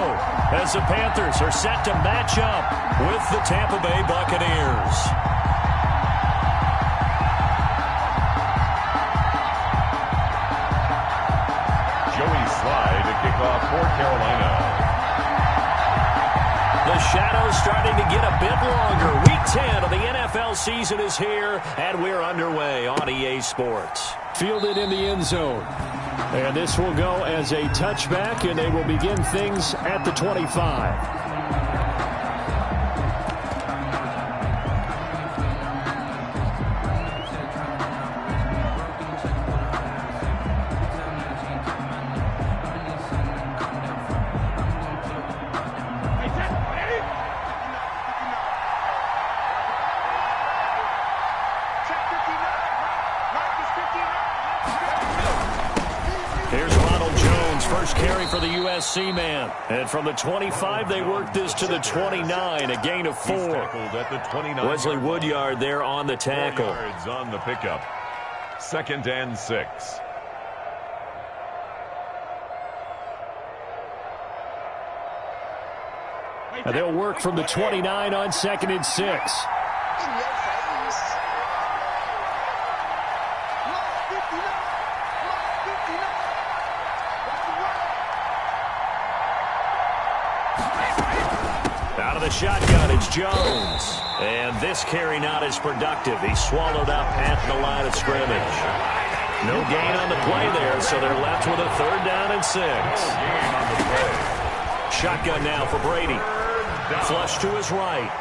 as the Panthers are set to match up with the Tampa Bay Buccaneers. Kickoff for Carolina. The shadow's starting to get a bit longer. Week 10 of the NFL season is here, and we're underway on EA Sports. Fielded in the end zone. And this will go as a touchback, and they will begin things at the 25. For the USC man. And from the 25, they work this to the 29, a gain of 4. At the 29 Wesley Woodyard there on the tackle. 4 yards on the pickup. 2nd and 6. And they'll work from the 29 on 2nd and 6. the shotgun, it's Jones. And this carry not as productive. He's swallowed up at the line of scrimmage. No gain on the play there, so they're left with a 3rd down and 6. Shotgun now for Brady. Flush to his right.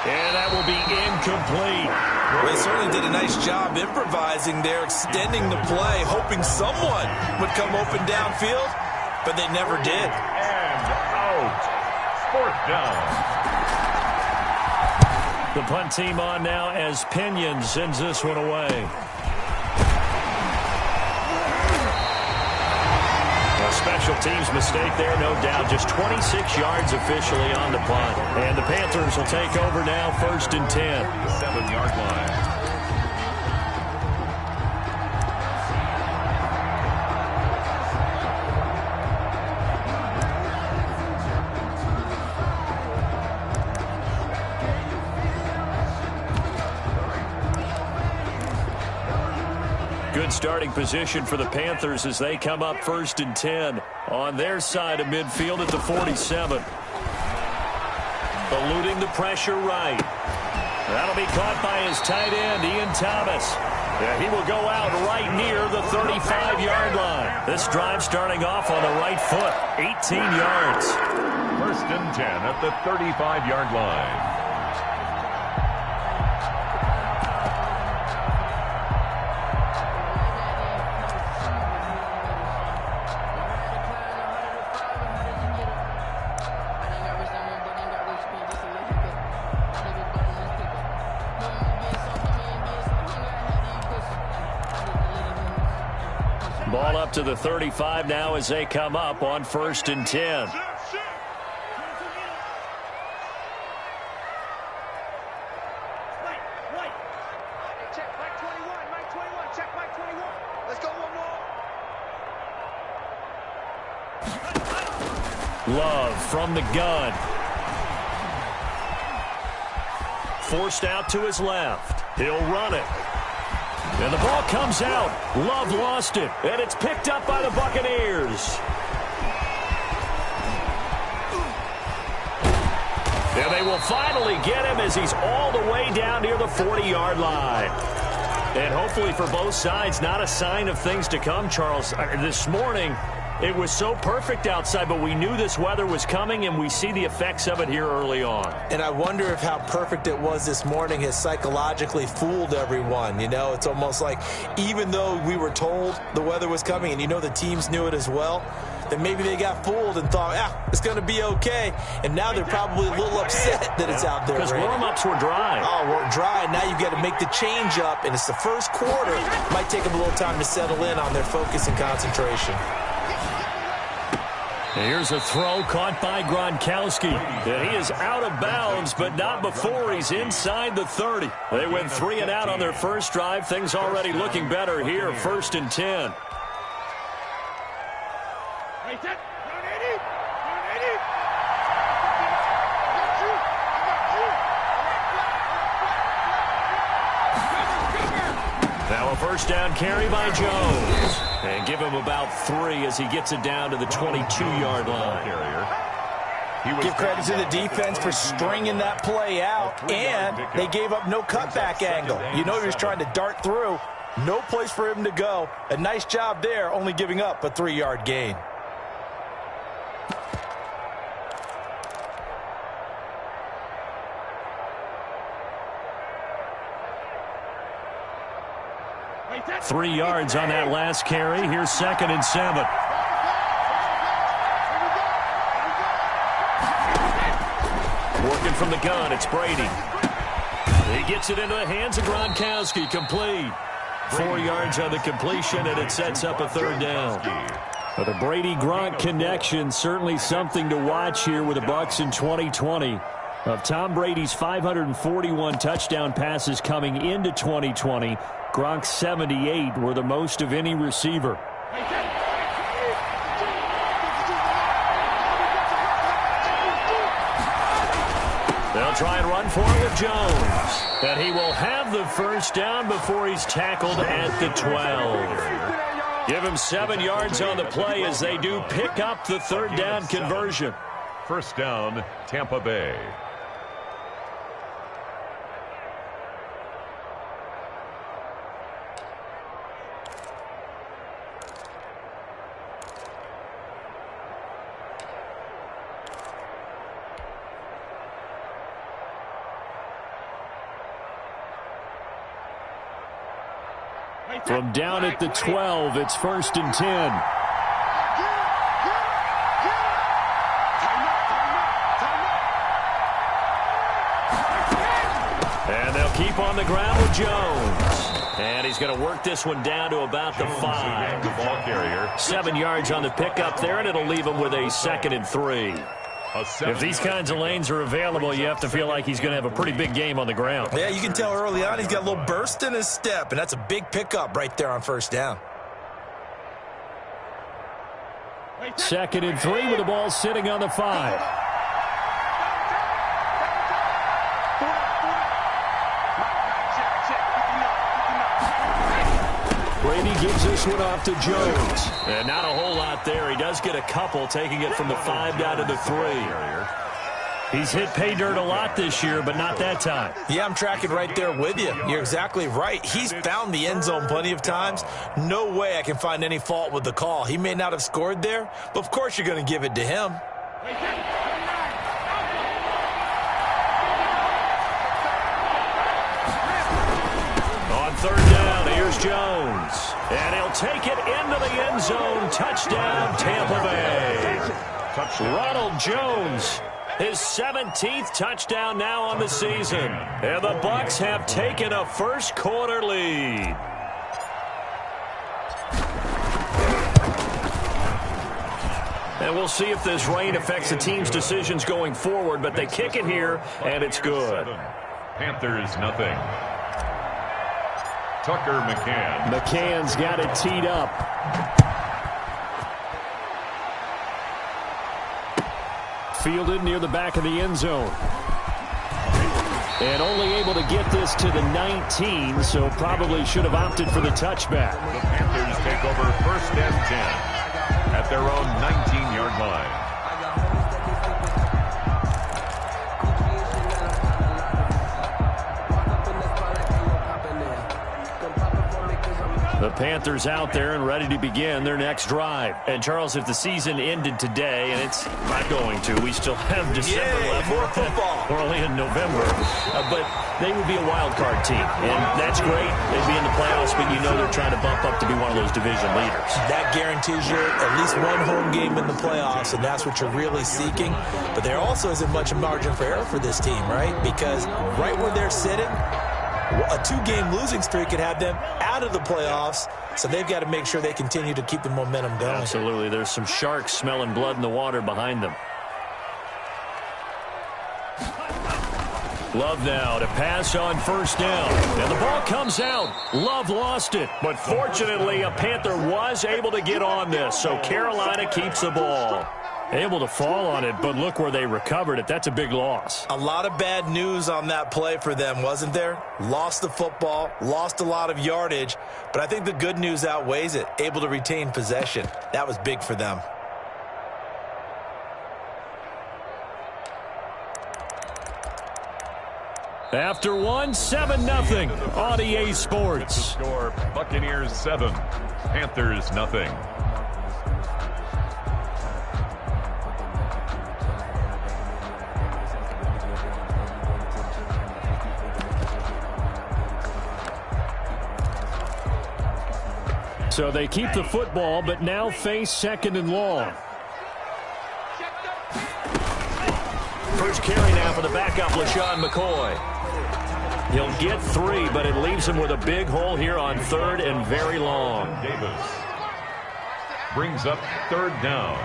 And that will be incomplete. Well, they certainly did a nice job improvising there, extending the play, hoping someone would come open downfield, but they never did. And out. 4th down. The punt team on now as Pinion sends this one away. A special teams mistake there, no doubt. Just 26 yards officially on the punt. And the Panthers will take over now, 1st and 10. 7-yard line. Good starting position for the Panthers as they come up 1st and 10 on their side of midfield at the 47. Eluding the pressure right. That'll be caught by his tight end, Ian Thomas. Yeah, he will go out right near the 35-yard line. This drive starting off on the right foot, 18 yards. 1st and 10 at the 35-yard line. Ball up to the 35 now as they come up on 1st and 10. Love from the gun. Forced out to his left. He'll run it. And the ball comes out. Love lost it. And it's picked up by the Buccaneers. And they will finally get him as he's all the way down near the 40-yard line. And hopefully for both sides, not a sign of things to come, Charles. This morning, it was so perfect outside, but we knew this weather was coming, and we see the effects of it here early on. And I wonder if how perfect it was this morning has psychologically fooled everyone. You know, it's almost like even though we were told the weather was coming, and you know the teams knew it as well, that maybe they got fooled and thought, it's going to be okay. And now they're probably a little upset that it's out there. Because warm-ups were dry. Oh, we're dry. Now you've got to make the change up, and it's the first quarter. Might take them a little time to settle in on their focus and concentration. Here's a throw caught by Gronkowski. And he is out of bounds, but not before he's inside the 30. They went 3 and out on their first drive. Things already looking better here, 1st and 10. Now a first down carry by Jones. And give him about 3 as he gets it down to the 22-yard line. Give credit to the defense for stringing that play out, and they gave up no cutback angle. You know he was trying to dart through. No place for him to go. A nice job there, only giving up a 3-yard gain. Three yards on that last carry. Here's 2nd and 7. Working from the gun, it's Brady. He gets it into the hands of Gronkowski. Complete. 4 yards on the completion, and it sets up a 3rd down. But the Brady-Gronk connection, certainly something to watch here with the Bucs in 2020. Of Tom Brady's 541 touchdown passes coming into 2020, Gronk's 78 were the most of any receiver. They'll try and run for it with Jones. And he will have the first down before he's tackled at the 12. Give him 7 yards on the play as they do pick up the 3rd down conversion. First down, Tampa Bay. From down at the 12, it's 1st and 10. And they'll keep on the ground with Jones. And he's going to work this one down to about the 5. The ball carrier. 7 yards on the pickup there, and it'll leave him with a 2nd and 3. If these kinds of lanes are available, you have to feel like he's going to have a pretty big game on the ground. Yeah, you can tell early on he's got a little burst in his step, and that's a big pickup right there on 1st down. 2nd and 3 with the ball sitting on the 5. Brady gives this one off to Jones. And not a whole lot there. He does get a couple, taking it from the 5 down to the 3. He's hit pay dirt a lot this year, but not that time. Yeah, I'm tracking right there with you. You're exactly right. He's found the end zone plenty of times. No way I can find any fault with the call. He may not have scored there, but of course you're going to give it to him. On 3rd down, here's Jones. And he'll take it into the end zone. Touchdown, Tampa Bay. Ronald Jones, his 17th touchdown now on the season. And the Bucs have taken a first-quarter lead. And we'll see if this rain affects the team's decisions going forward, but they kick it here, and it's good. Panthers, nothing. Tucker McCann. McCann's got it teed up. Fielded near the back of the end zone. And only able to get this to the 19, so probably should have opted for the touchback. The Panthers take over 1st and 10 at their own 19-yard line. The Panthers out there and ready to begin their next drive. And, Charles, if the season ended today, and it's not going to, we still have December left. More football. We're only in November. But they would be a wild card team. And that's great. They'd be in the playoffs, but you know they're trying to bump up to be one of those division leaders. That guarantees you at least one home game in the playoffs, and that's what you're really seeking. But there also isn't much margin for error for this team, right? Because right where they're sitting, a 2-game losing streak could have them out of the playoffs, so they've got to make sure they continue to keep the momentum going. Absolutely. There's some sharks smelling blood in the water behind them. Love now to pass on 1st down. And the ball comes out. Love lost it. But fortunately, a Panther was able to get on this, so Carolina keeps the ball. Able to fall on it, but look where they recovered it. That's a big loss. A lot of bad news on that play for them, wasn't there? Lost the football, lost a lot of yardage, but I think the good news outweighs it. Able to retain possession. That was big for them. After 7-0 on EA Sports. The score, Buccaneers 7, Panthers nothing. So they keep the football, but now face 2nd and long. First carry now for the backup, LaShawn McCoy. He'll get 3, but it leaves him with a big hole here on 3rd and very long. Davis brings up 3rd down.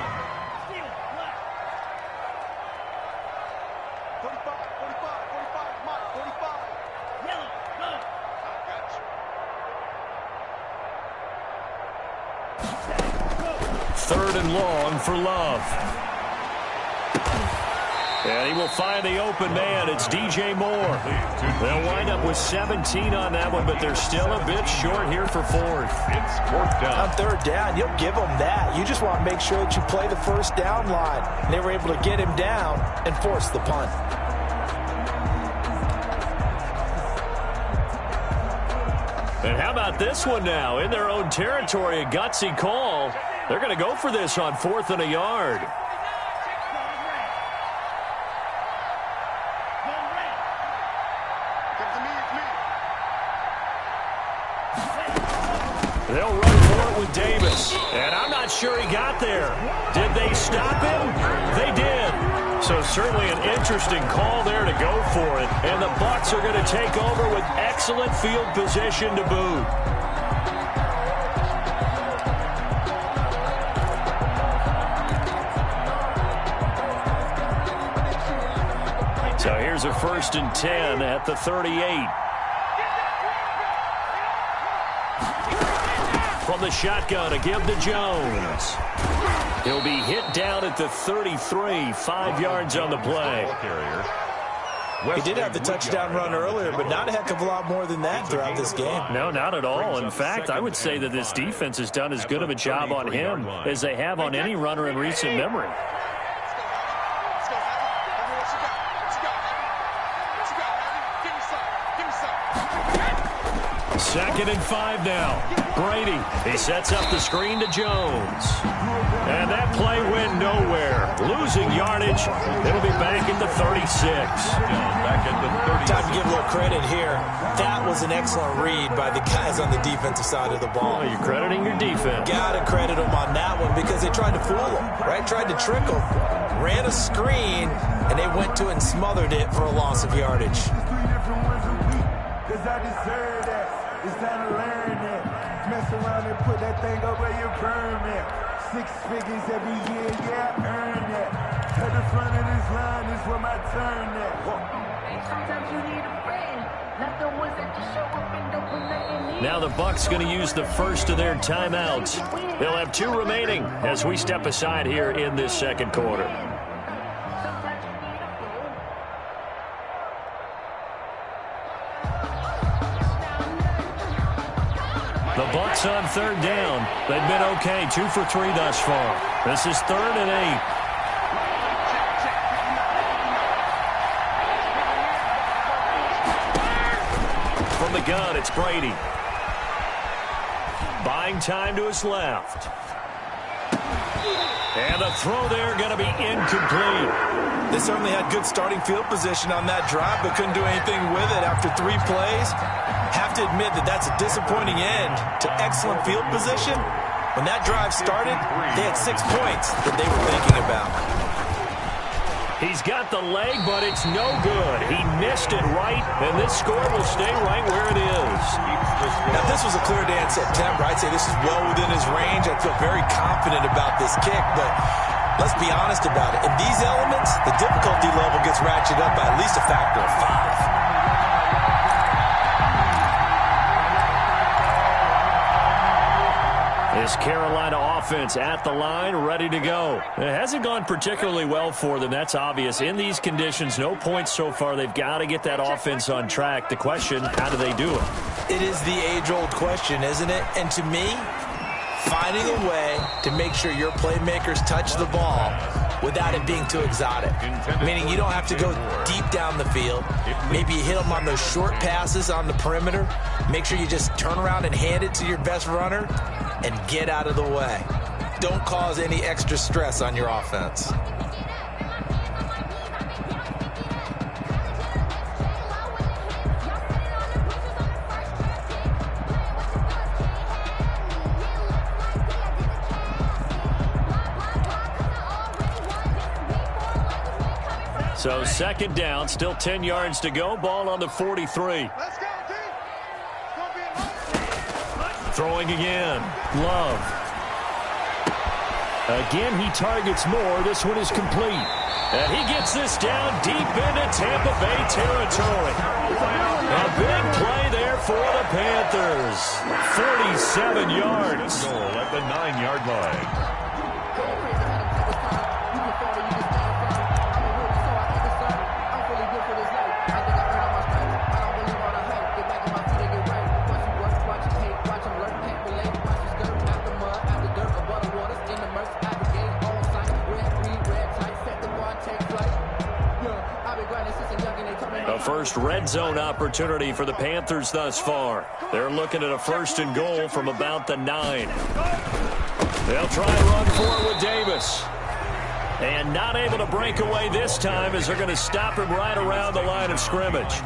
3rd and long for Love. And he will find the open man. It's DJ Moore. They'll wind up with 17 on that one, but they're still a bit short here for 4th. It's 4th down. On 3rd down, you'll give them that. You just want to make sure that you play the 1st down line. They were able to get him down and force the punt. And how about this one now? In their own territory, a gutsy call. They're going to go for this on 4th and a yard. They'll run for it with Davis. And I'm not sure he got there. Did they stop him? They did. So certainly an interesting call there to go for it. And the Bucs are going to take over with excellent field position to boot. So here's a 1st and 10 at the 38. From the shotgun, a give to Jones. He'll be hit down at the 33, 5 yards on the play. He did have the touchdown run earlier, but not a heck of a lot more than that throughout this game. No, not at all. In fact, I would say that this defense has done as good of a job on him as they have on any runner in recent memory. 2nd and 5 now. Brady, he sets up the screen to Jones. And that play went nowhere. Losing yardage. It'll be back at the 36. Time to give a little credit here. That was an excellent read by the guys on the defensive side of the ball. Oh, you're crediting your defense. Gotta credit them on that one because they tried to fool them, right? Tried to trick them. Ran a screen, and they went to it and smothered it for a loss of yardage. It's time to learn that. Mess around and put that thing over your permit. 6 figures every year, yeah, earn that. To the front of this line is where my turn at. Sometimes you need a friend, not the ones that just show up and don't put nothing in. Now the Bucs going to use the first of their timeouts. They'll have 2 remaining as we step aside here in this 2nd quarter. The Bucs on 3rd down. They've been okay, 2 for 3 thus far. This is 3rd and 8. From the gun, it's Brady. Buying time to his left. And the throw there going to be incomplete. They certainly had good starting field position on that drive, but couldn't do anything with it after 3 plays. Have to admit that that's a disappointing end to excellent field position. When that drive started, they had 6 points that they were thinking about. He's got the leg, but it's no good. He missed it right, and this score will stay right where it is. Now, if this was a clear day in September, I'd say this is well within his range. I feel very confident about this kick, but let's be honest about it. In these elements, the difficulty level gets ratcheted up by at least a factor of 5. This Carolina offense at the line, ready to go. It hasn't gone particularly well for them, that's obvious. In these conditions, no points so far. They've got to get that offense on track. The question, how do they do it? It is the age-old question, isn't it? And to me, finding a way to make sure your playmakers touch the ball without it being too exotic. Meaning you don't have to go deep down the field. Maybe you hit them on those short passes on the perimeter. Make sure you just turn around and hand it to your best runner and get out of the way. Don't cause any extra stress on your offense. So 2nd down, still 10 yards to go. Ball on the 43. Throwing again. Love. Again, he targets more. This one is complete. And he gets this down deep into Tampa Bay territory. A big play there for the Panthers. 47 yards. Goal at the 9-yard line. First red zone opportunity for the Panthers thus far. They're looking at a 1st and goal from about the 9. They'll try and run for it with Davis. And not able to break away this time as they're going to stop him right around the line of scrimmage.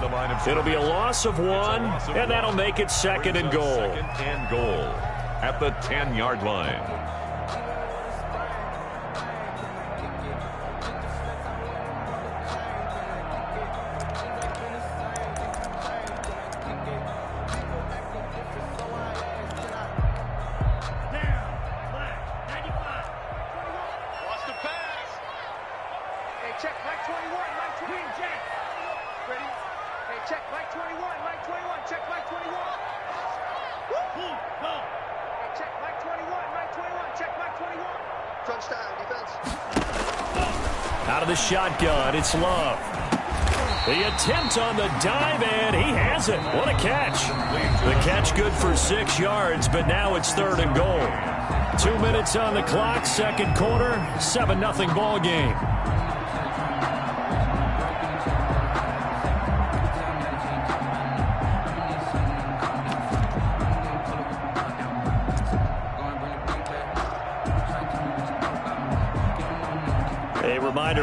It'll be a loss of 1, and that'll make it 2nd and goal. 2nd and goal. at the 10-yard line. Out of the shotgun, it's Love. The attempt on the dive, and he has it. What a catch. The catch good for 6 yards, but now it's 3rd and goal. 2 minutes on the clock, second quarter, 7-0 ball game.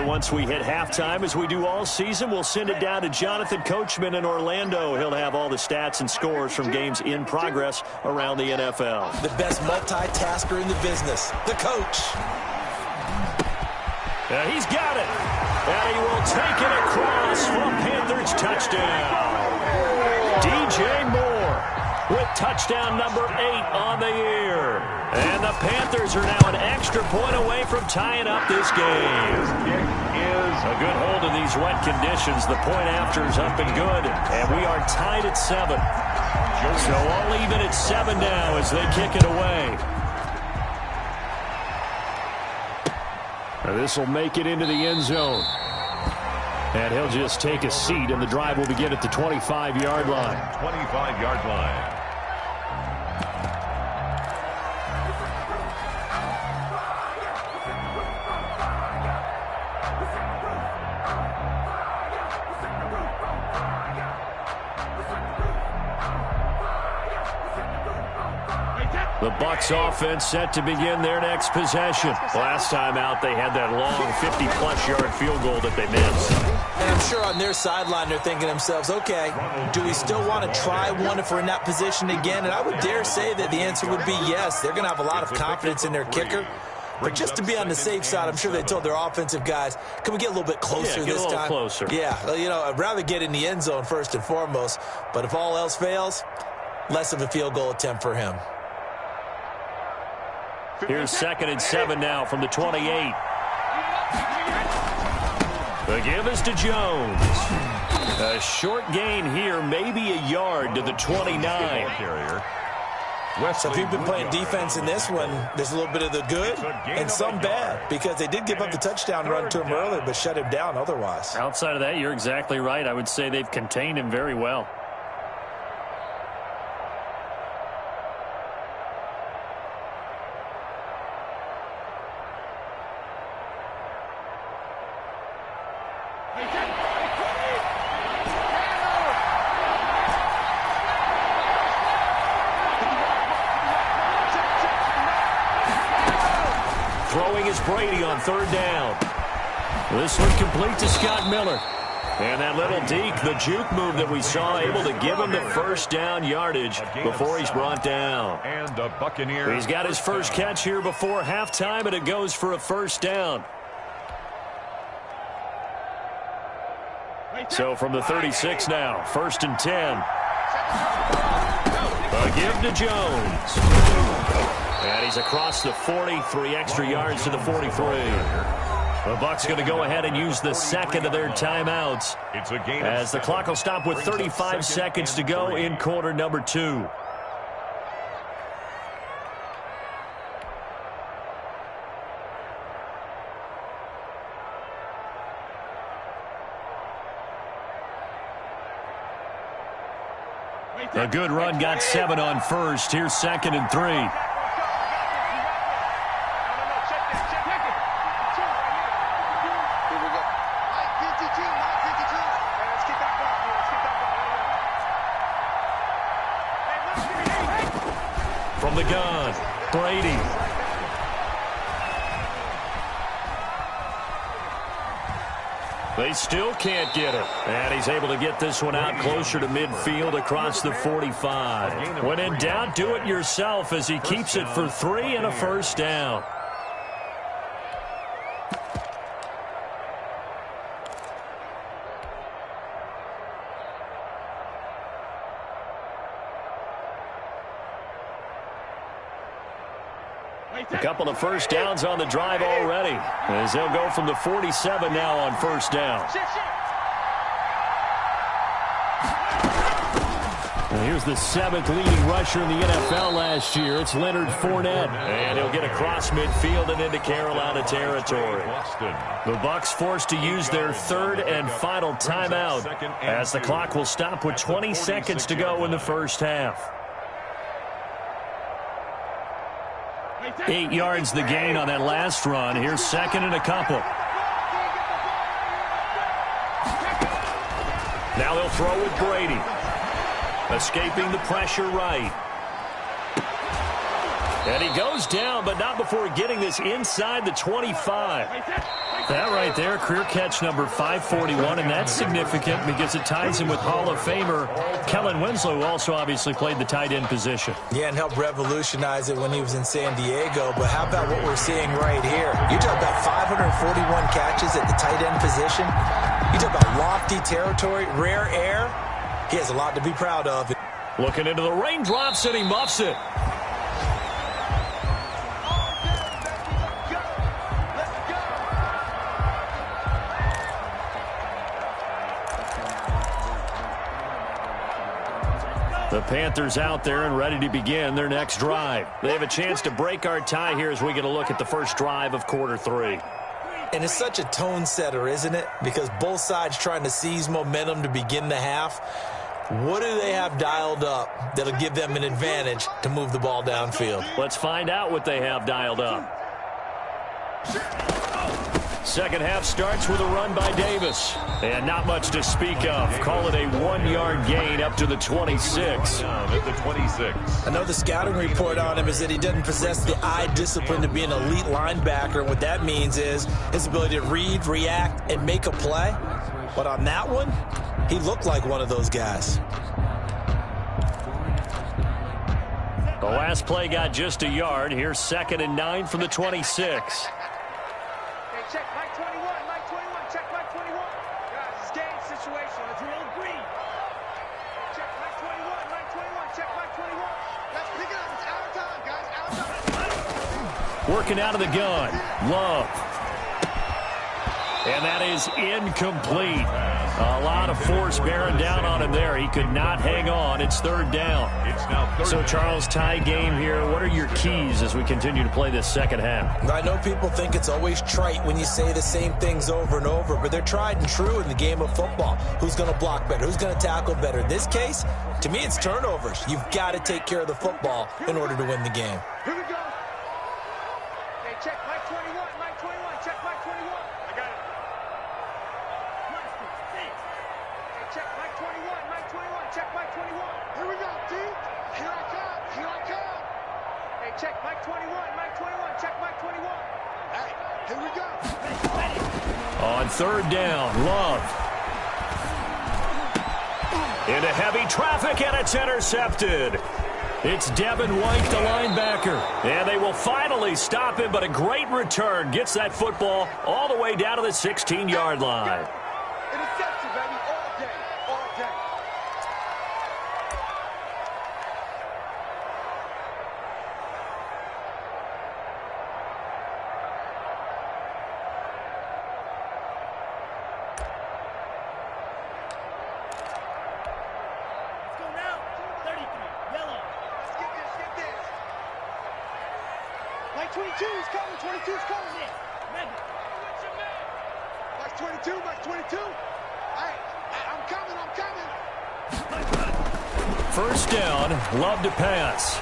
Once we hit halftime, as we do all season, we'll send it down to Jonathan Coachman in Orlando. He'll have all the stats and scores from games in progress around the NFL. The best multitasker in the business, the coach. He's got it. And he will take it across for a Panthers touchdown. DJ Moore with touchdown number 8 on the year. And the Panthers are now an extra point away from tying up this game. A good hold in these wet conditions. The point after is up and good. And we are tied at 7. So all even at 7 now as they kick it away. This will make it into the end zone. And he'll just take a seat, and the drive will begin at the 25-yard line. 25-yard line. The Bucs offense set to begin their next possession. Last time out, they had that long 50-plus yard field goal that they missed. And I'm sure on their sideline, they're thinking to themselves, okay, do we still want to try one if we're in that position again? And I would dare say that the answer would be yes. They're going to have a lot of confidence in their kicker. But just to be on the safe side, I'm sure they told their offensive guys, can we get a little bit closer this time? Get a little closer. Yeah, you know, I'd rather get in the end zone first and foremost. But if all else fails, less of a field goal attempt for him. Here's 2nd and 7 now from the 28. The give is to Jones. A short gain here, maybe a yard to the 29. So if you've been playing defense in this one, there's a little bit of the good and some bad, because they did give up the touchdown run to him earlier but shut him down otherwise. Outside of that, you're exactly right. I would say they've contained him very well. Throwing is Brady on 3rd down. This one complete to Scott Miller. And that little deke, the juke move that we saw, able to give him the first down yardage before he's brought down. And the Buccaneers. He's got his first catch here before halftime, and it goes for a first down. So from the 36 now, 1st and 10. A give to Jones. And he's across the 40, 3 extra yards to the 43. The Bucs going to go ahead and use the second of their timeouts as the clock will stop with 35 seconds to go in quarter number 2. A good run got 7 on first. Here's 2nd and 3. From the gun, Brady. They still can't get it. And he's able to get this one out closer to midfield across the 45. When in doubt, do it yourself as he keeps it for 3 and a first down. A couple of first downs on the drive already, as they'll go from the 47 now on first down. And here's the 7th leading rusher in the NFL last year. It's Leonard Fournette. And he'll get across midfield and into Carolina territory. The Bucs forced to use their 3rd and final timeout, as the clock will stop with 20 seconds to go in the first half. 8 yards the gain on that last run. Here's 2nd and a couple. Now they'll throw with Brady. Escaping the pressure right. And he goes down, but not before getting this inside the 25. That right there, career catch number 541, and that's significant because it ties him with Hall of Famer Kellen Winslow, who also obviously played the tight end position. Yeah, and helped revolutionize it when he was in San Diego. But how about what we're seeing right here? You talk about 541 catches at the tight end position. You talk about lofty territory, rare air. He has a lot to be proud of. Looking into the raindrops, and he muffs it. The Panthers out there and ready to begin their next drive. They have a chance to break our tie here as we get a look at the first drive of quarter 3. And it's such a tone setter, isn't it? Because both sides trying to seize momentum to begin the half. What do they have dialed up that'll give them an advantage to move the ball downfield? Let's find out what they have dialed up. Second half starts with a run by Davis. And not much to speak of. Call it a 1-yard gain up to the 26. At the 26. I know the scouting report on him is that he doesn't possess the eye discipline to be an elite linebacker. And what that means is his ability to read, react, and make a play. But on that one, he looked like one of those guys. The last play got just a yard. Here's 2nd and 9 from the 26. Check Mike 21, Mike 21, check Mike 21. Guys, it's game situation. Let's roll green. Check Mike 21, Mike 21, check Mike 21. Let's pick it up. It's out of time, guys. Out of time. Working out of the gun. Love. And that is incomplete. A lot of force bearing down on him there. He could not hang on. It's 3rd down. It's now 3rd So, Charles, tie game here. What are your keys as we continue to play this second half? I know people think it's always trite when you say the same things over and over, but they're tried and true in the game of football. Who's going to block better? Who's going to tackle better? In this case, to me, it's turnovers. You've got to take care of the football in order to win the game. Here we go. Hey, check Mike 21, Mike 21, check Mike 21. I got it. Check Mike 21, Mike 21, check Mike 21. Here we go, D. Here I come, here I come. Hey, check Mike 21, Mike 21, check Mike 21. Hey, here we go. On 3rd down, Love. Into heavy traffic, and it's intercepted. It's Devin White, the linebacker. And they will finally stop him, but a great return gets that football all the way down to the 16-yard line. Interception, baby, all day, all day. Let's go now. 33, yellow. Let's get this. Mike 22 is coming, 22 is coming. What's your man? Mike 22, Mike 22. Hey, I'm coming, I'm coming. First down, Love to pass.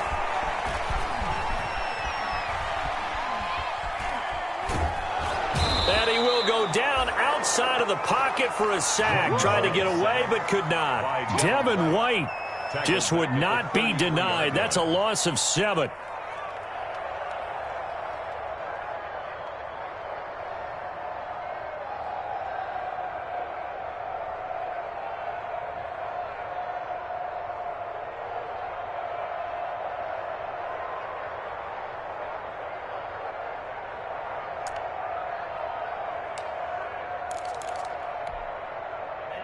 And he will go down outside of the pocket for a sack. Tried to get away, but could not. Devin White just would not be denied. That's a loss of 7.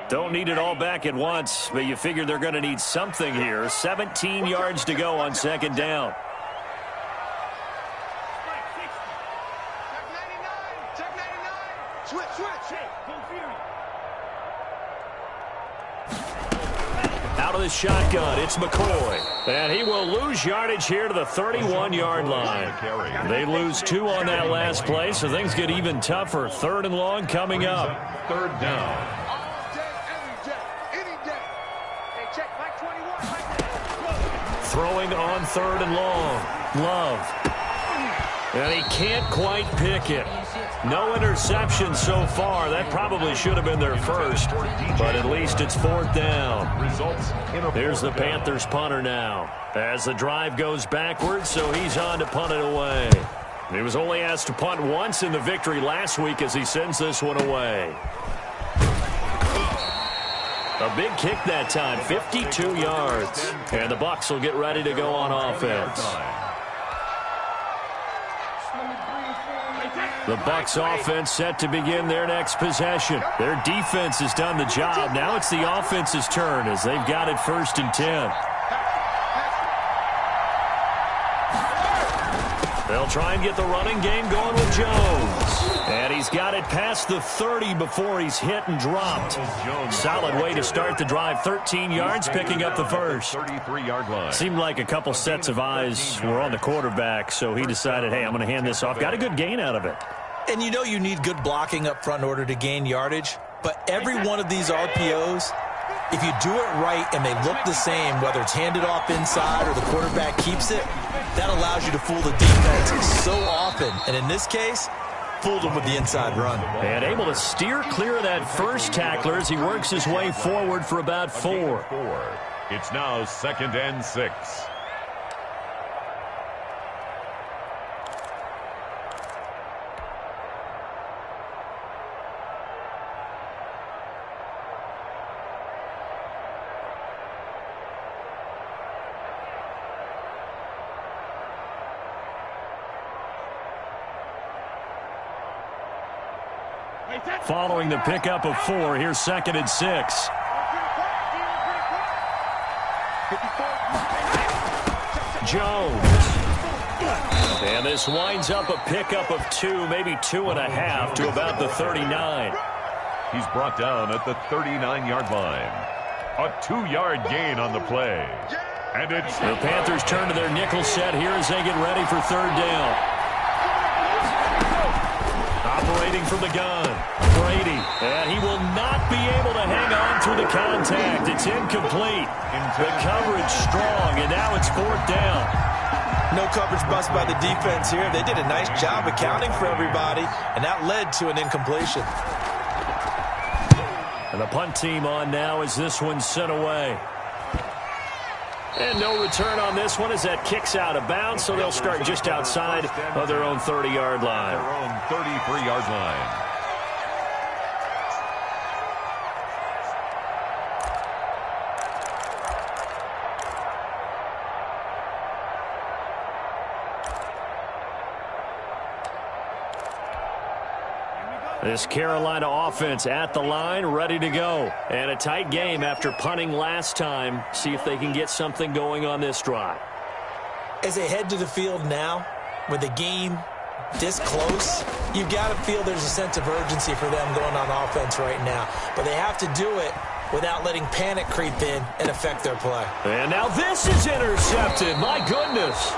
Don't need it all back at once, but you figure they're going to need something here. 17 yards to go on second down. Check 99. Switch. Out of the shotgun, it's McCoy. And he will lose yardage here to the 31-yard line. They lose 2 on that last play, so things get even tougher. 3rd and long coming up. 3rd down. Any day. Hey, check Mike 21. Throwing on 3rd and long. Love. And he can't quite pick it. No interception so far. That probably should have been their first, but at least it's 4th down. Here's the Panthers punter now as the drive goes backwards, so he's on to punt it away. He was only asked to punt once in the victory last week as he sends this one away. A big kick that time, 52 yards. And the Bucs will get ready to go on offense. The Bucs offense set to begin their next possession. Their defense has done the job. Now it's the offense's turn as they've got it 1st and 10. They'll try and get the running game going with Jones. And he's got it past the 30 before he's hit and dropped. Solid way to start the drive. 13 yards, picking up the first. 33-yard line. Seemed like a couple sets of eyes were on the quarterback, so he decided, hey, I'm going to hand this off. Got a good gain out of it. And you know you need good blocking up front in order to gain yardage. But every one of these RPOs, if you do it right and they look the same, whether it's handed off inside or the quarterback keeps it, that allows you to fool the defense so often. And in this case, fooled him with the inside run. And able to steer clear of that first tackler as he works his way forward for about 4. It's now 2nd and 6. Following the pickup of 4, here's 2nd and 6. Jones. And this winds up a pickup of 2, maybe 2.5 to about the 39. He's brought down at the 39-yard line. A 2-yard gain on the play. And it's the Panthers turn to their nickel set here as they get ready for 3rd down. Operating from the gun, Brady, and he will not be able to hang on through the contact. It's incomplete. The coverage strong, and now it's 4th down. No coverage bust by the defense here. They did a nice job accounting for everybody, and that led to an incompletion. And the punt team on now as this one's sent away. And no return on this one as that kicks out of bounds, so they'll start just outside of their own 30-yard line. Their own 33-yard line. This Carolina offense at the line, ready to go. And a tight game after punting last time. See if they can get something going on this drive. As they head to the field now, with the game this close, you've got to feel there's a sense of urgency for them going on offense right now. But they have to do it without letting panic creep in and affect their play. And now this is intercepted. My goodness.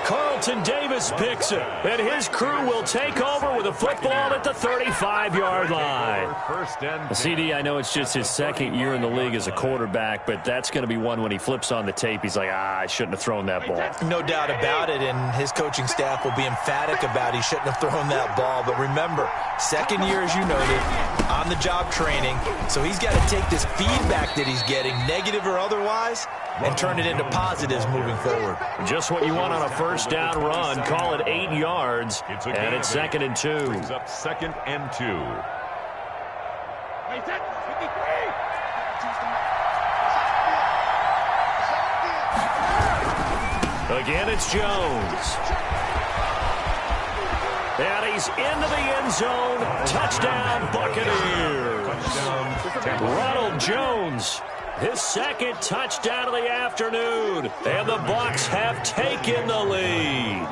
Carlton Davis picks it, and his crew will take over with a football at the 35-yard line. CD, I know it's just his 2nd year in the league as a quarterback, but that's going to be one when he flips on the tape. He's like, I shouldn't have thrown that ball. No doubt about it, and his coaching staff will be emphatic about he shouldn't have thrown that ball. But remember, 2nd year, as you noted, on-the-job training, so he's got to take this feedback that he's getting, negative or otherwise, and turn it into positives moving forward. Just what you want on a first down run. Call it 8 yards, and it's 2nd and 2. Brings up 2nd and 2. Again, it's Jones. And he's into the end zone. Touchdown, Buccaneers. Ronald Jones, his second touchdown of the afternoon. And the Bucs have taken the lead.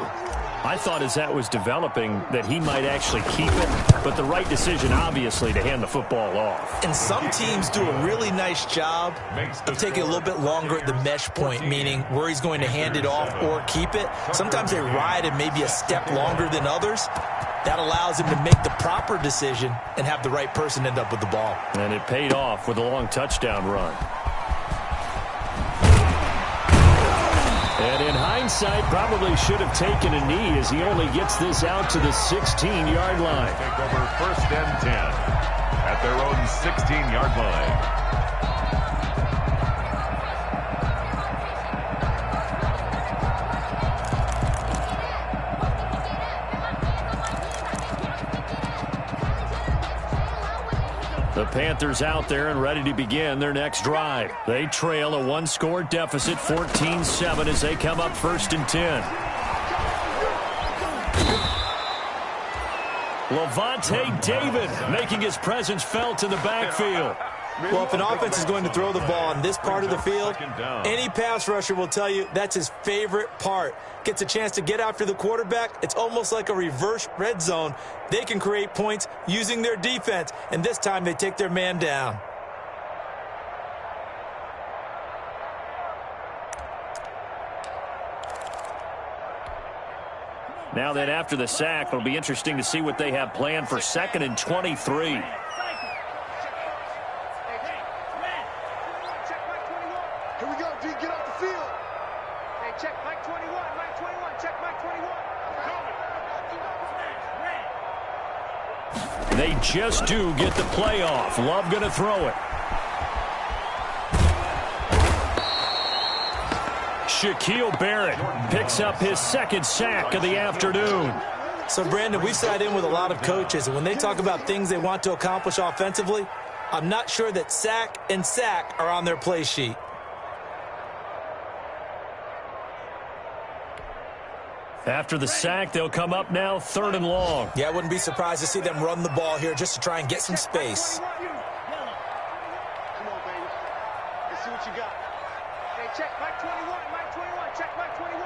I thought as that was developing that he might actually keep it, but the right decision, obviously, to hand the football off. And some teams do a really nice job of taking a little bit longer at the mesh point, meaning where he's going to hand it off or keep it. Sometimes they ride it maybe a step longer than others. That allows him to make the proper decision and have the right person end up with the ball. And it paid off with a long touchdown run. And in hindsight, probably should have taken a knee as he only gets this out to the 16-yard line. Take over 1st and 10 at their own 16-yard line. The Panthers out there and ready to begin their next drive. They trail a one-score deficit, 14-7, as they come up 1st and 10. Lavonte David making his presence felt in the backfield. Well, if an offense is going to throw the ball on this part of the field, any pass rusher will tell you that's his favorite part. Gets a chance to get after the quarterback. It's almost like a reverse red zone. They can create points using their defense, and this time they take their man down. Now then, after the sack, it'll be interesting to see what they have planned for 2nd and 23. They just do get the playoff. Love going to throw it. Shaquille Barrett picks up his 2nd sack of the afternoon. So, Brandon, we've sat in with a lot of coaches, and when they talk about things they want to accomplish offensively, I'm not sure that sack and sack are on their play sheet. After the sack, they'll come up now 3rd and long. Yeah, I wouldn't be surprised to see them run the ball here just to try and get some space. Come on, baby. Let's see what you got. Hey, check Mike 21, Mike 21, check Mike 21.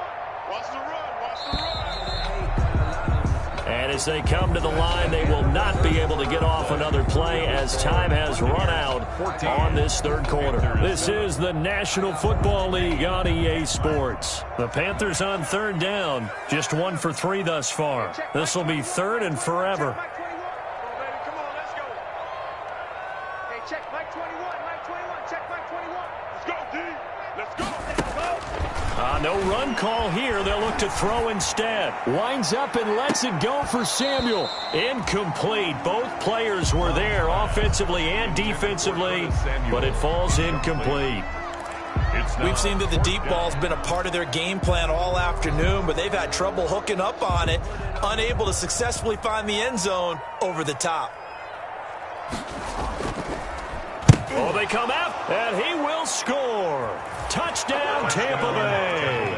Watch the run, watch the run. And as they come to the line, they will not be able to get off another play as time has run out on this 3rd quarter. This is the National Football League on EA Sports. The Panthers on 3rd down, just 1 for 3 thus far. This will be 3rd and forever. Mike 21. Come on, baby, come on, let's go. Hey, check Mike 21, Mike 21, check Mike 21. Let's go, D. Let's go. No run call here. They'll look to throw instead. Winds up and lets it go for Samuel. Incomplete. Both players were there offensively and defensively, but it falls incomplete. We've seen that the deep ball's been a part of their game plan all afternoon, but they've had trouble hooking up on it, unable to successfully find the end zone over the top. Oh, they come out, and he will score. Touchdown, Tampa Bay.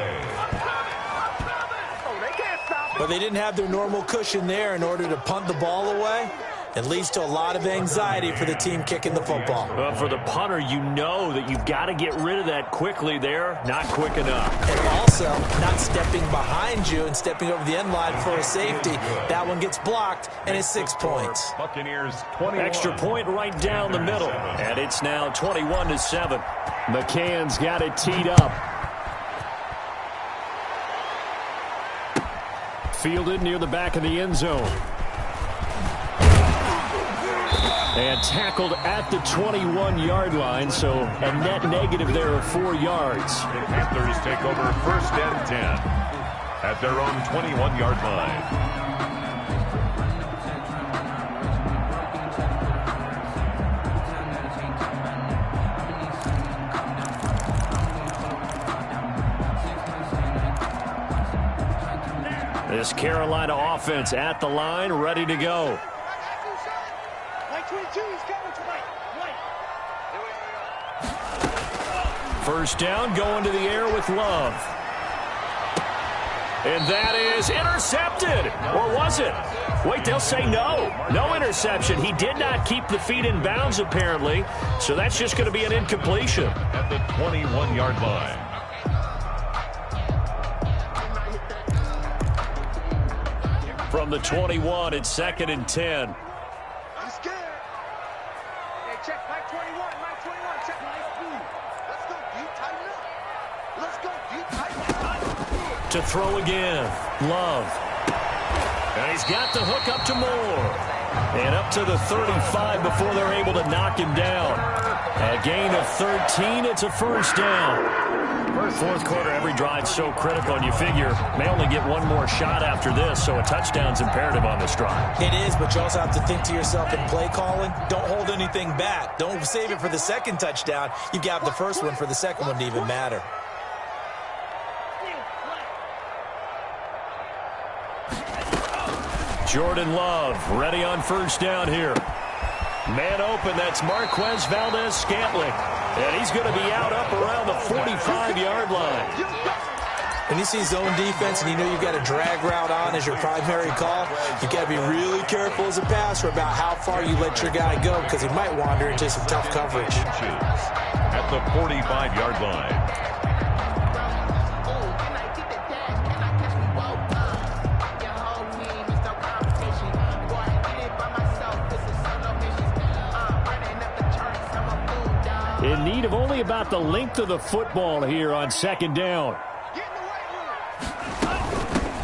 But they didn't have their normal cushion there in order to punt the ball away. It leads to a lot of anxiety for the team kicking the football. Well, for the punter, you know that you've got to get rid of that quickly there. Not quick enough. And also, not stepping behind you and stepping over the end line for a safety. That one gets blocked, and it's 6 points. Buccaneers 21. Extra point right down the middle. And it's now 21-7. McCann's got it teed up. Fielded near the back of the end zone. And tackled at the 21-yard line, so a net negative there of 4 yards. The Panthers take over 1st and 10 at their own 21-yard line. This Carolina offense at the line, ready to go. Mike 22, he's coming to Mike. First down, going to the air with Love. And that is intercepted. Or was it? Wait, they'll say no. No interception. He did not keep the feet in bounds, apparently. So that's just going to be an incompletion. At the 21-yard line. From the 21, it's 2nd and 10. I'm scared. Hey, check Mike 21. Mike 21. Check Mike speed. Let's go deep, tighten up. Let's go deep, tighten up. To throw again. Love. And he's got the hook up to Moore. And up to the 35 before they're able to knock him down. A gain of 13. It's a first down. Fourth quarter, every drive so critical, and you figure may only get one more shot after this, so a touchdown's imperative on this drive. It is, but you also have to think to yourself in play calling, don't hold anything back. Don't save it for the second touchdown. You've got the first one for the second one to even matter. Jordan Love ready on first down here. Man open, that's Marquez Valdes-Scantling. And he's going to be out up around the 45-yard line. When you see zone defense and you know you've got a drag route on as your primary call, you've got to be really careful as a passer about how far you let your guy go because he might wander into some tough coverage. At the 45-yard line. In need of only about the length of the football here on second down.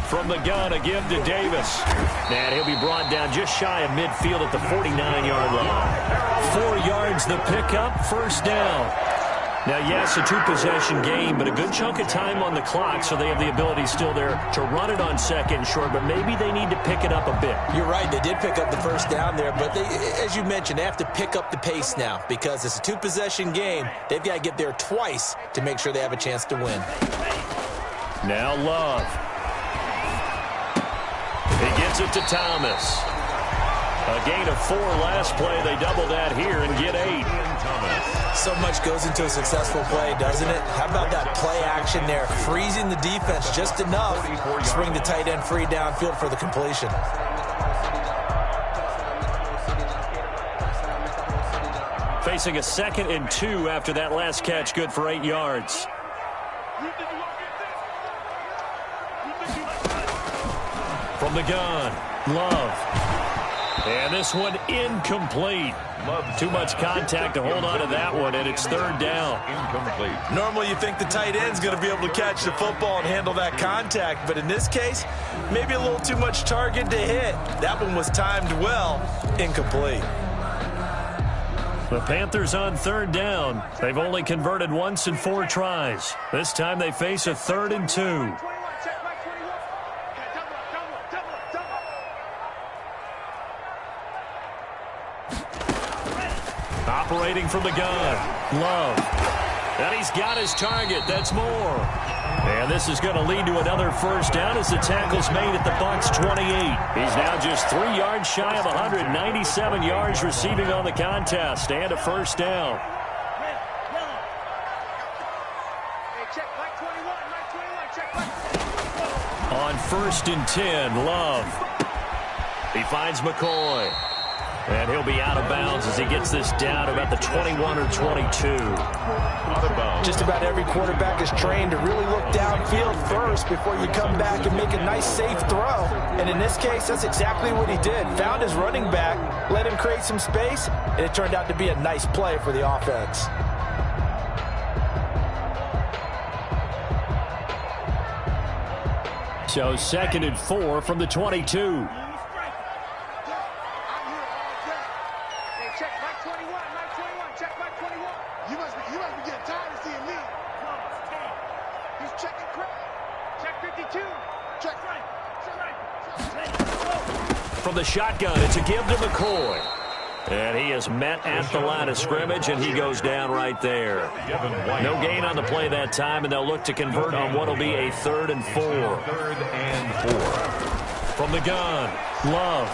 From the gun, a give to Davis. And he'll be brought down just shy of midfield at the 49-yard line. 4 yards the pickup, first down. Now, yes, a two-possession game, but a good chunk of time on the clock, so they have the ability still there to run it on second and short, but maybe they need to pick it up a bit. You're right. They did pick up the first down there, but they, as you mentioned, they have to pick up the pace now because it's a two-possession game. They've got to get there twice to make sure they have a chance to win. Now Love. He gets it to Thomas. A gain of 4 last play. They double that here and get 8. So much goes into a successful play, doesn't it? How about that play action there? Freezing the defense just enough to bring the tight end free downfield for the completion. Facing a 2nd and 2 after that last catch, good for 8 yards. From the gun, Love. And this one incomplete. Too much contact to hold on to that one, and it's third down. Incomplete. Normally you think the tight end's going to be able to catch the football and handle that contact, but in this case, maybe a little too much target to hit. That one was timed well. Incomplete. The Panthers on third down. They've only converted once in 4 tries. This time they face a 3rd and 2. Operating from the gun, Love. And he's got his target. That's Moore. And this is going to lead to another first down as the tackle's made at the Bucs 28. He's now just 3 yards shy of 197 yards receiving on the contest and a first down. On 1st and 10, Love. He finds McCoy. And he'll be out of bounds as he gets this down to about the 21 or 22. Out of bounds. Just about every quarterback is trained to really look downfield first before you come back and make a nice, safe throw. And in this case, that's exactly what he did. Found his running back, let him create some space, and it turned out to be a nice play for the offense. So 2nd and 4 from the 22. From the shotgun, it's a give to McCoy. And he is met at the line of scrimmage, and he goes down right there. No gain on the play that time, and they'll look to convert on what will be a 3rd and 4. 3rd and 4. From the gun, Love.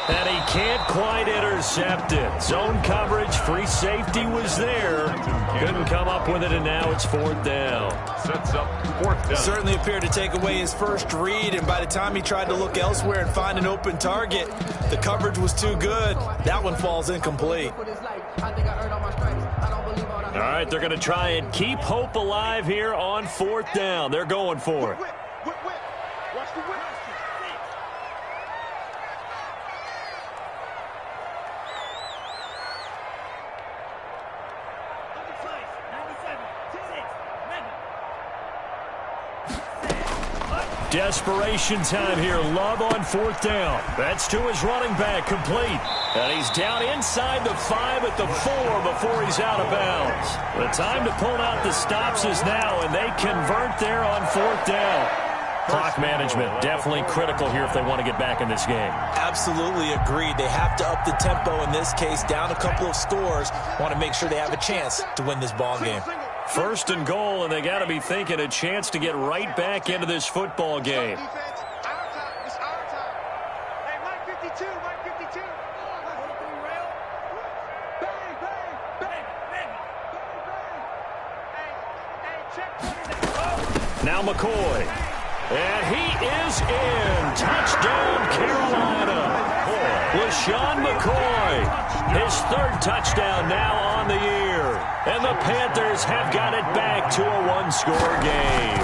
And he can't quite intercept it. Zone coverage, free safety was there. Couldn't come up with it, and now it's 4th down. Sets up 4th down. Certainly appeared to take away his first read, and by the time he tried to look elsewhere and find an open target, the coverage was too good. That one falls incomplete. All right, they're going to try and keep hope alive here on 4th down. They're going for it. Watch the whip. Desperation time here. Love on 4th down. That's to his running back, complete. And he's down inside the 5 at the 4 before he's out of bounds. The time to pull out the stops is now, and they convert there on 4th down. Clock management definitely critical here if they want to get back in this game. Absolutely agreed. They have to up the tempo in this case, down a couple of scores. Want to make sure they have a chance to win this ball game. 1st and goal, and they got to be thinking a chance to get right back into this football game. It's our time. Hey, Mike 52, Mike 52. Bang, bang, bang, bang, bang. Hey, check. Now McCoy. And he is in. Touchdown, Carolina. LaShawn McCoy. His 3rd touchdown now on the year. And the Panthers have got it back to a 1-score game.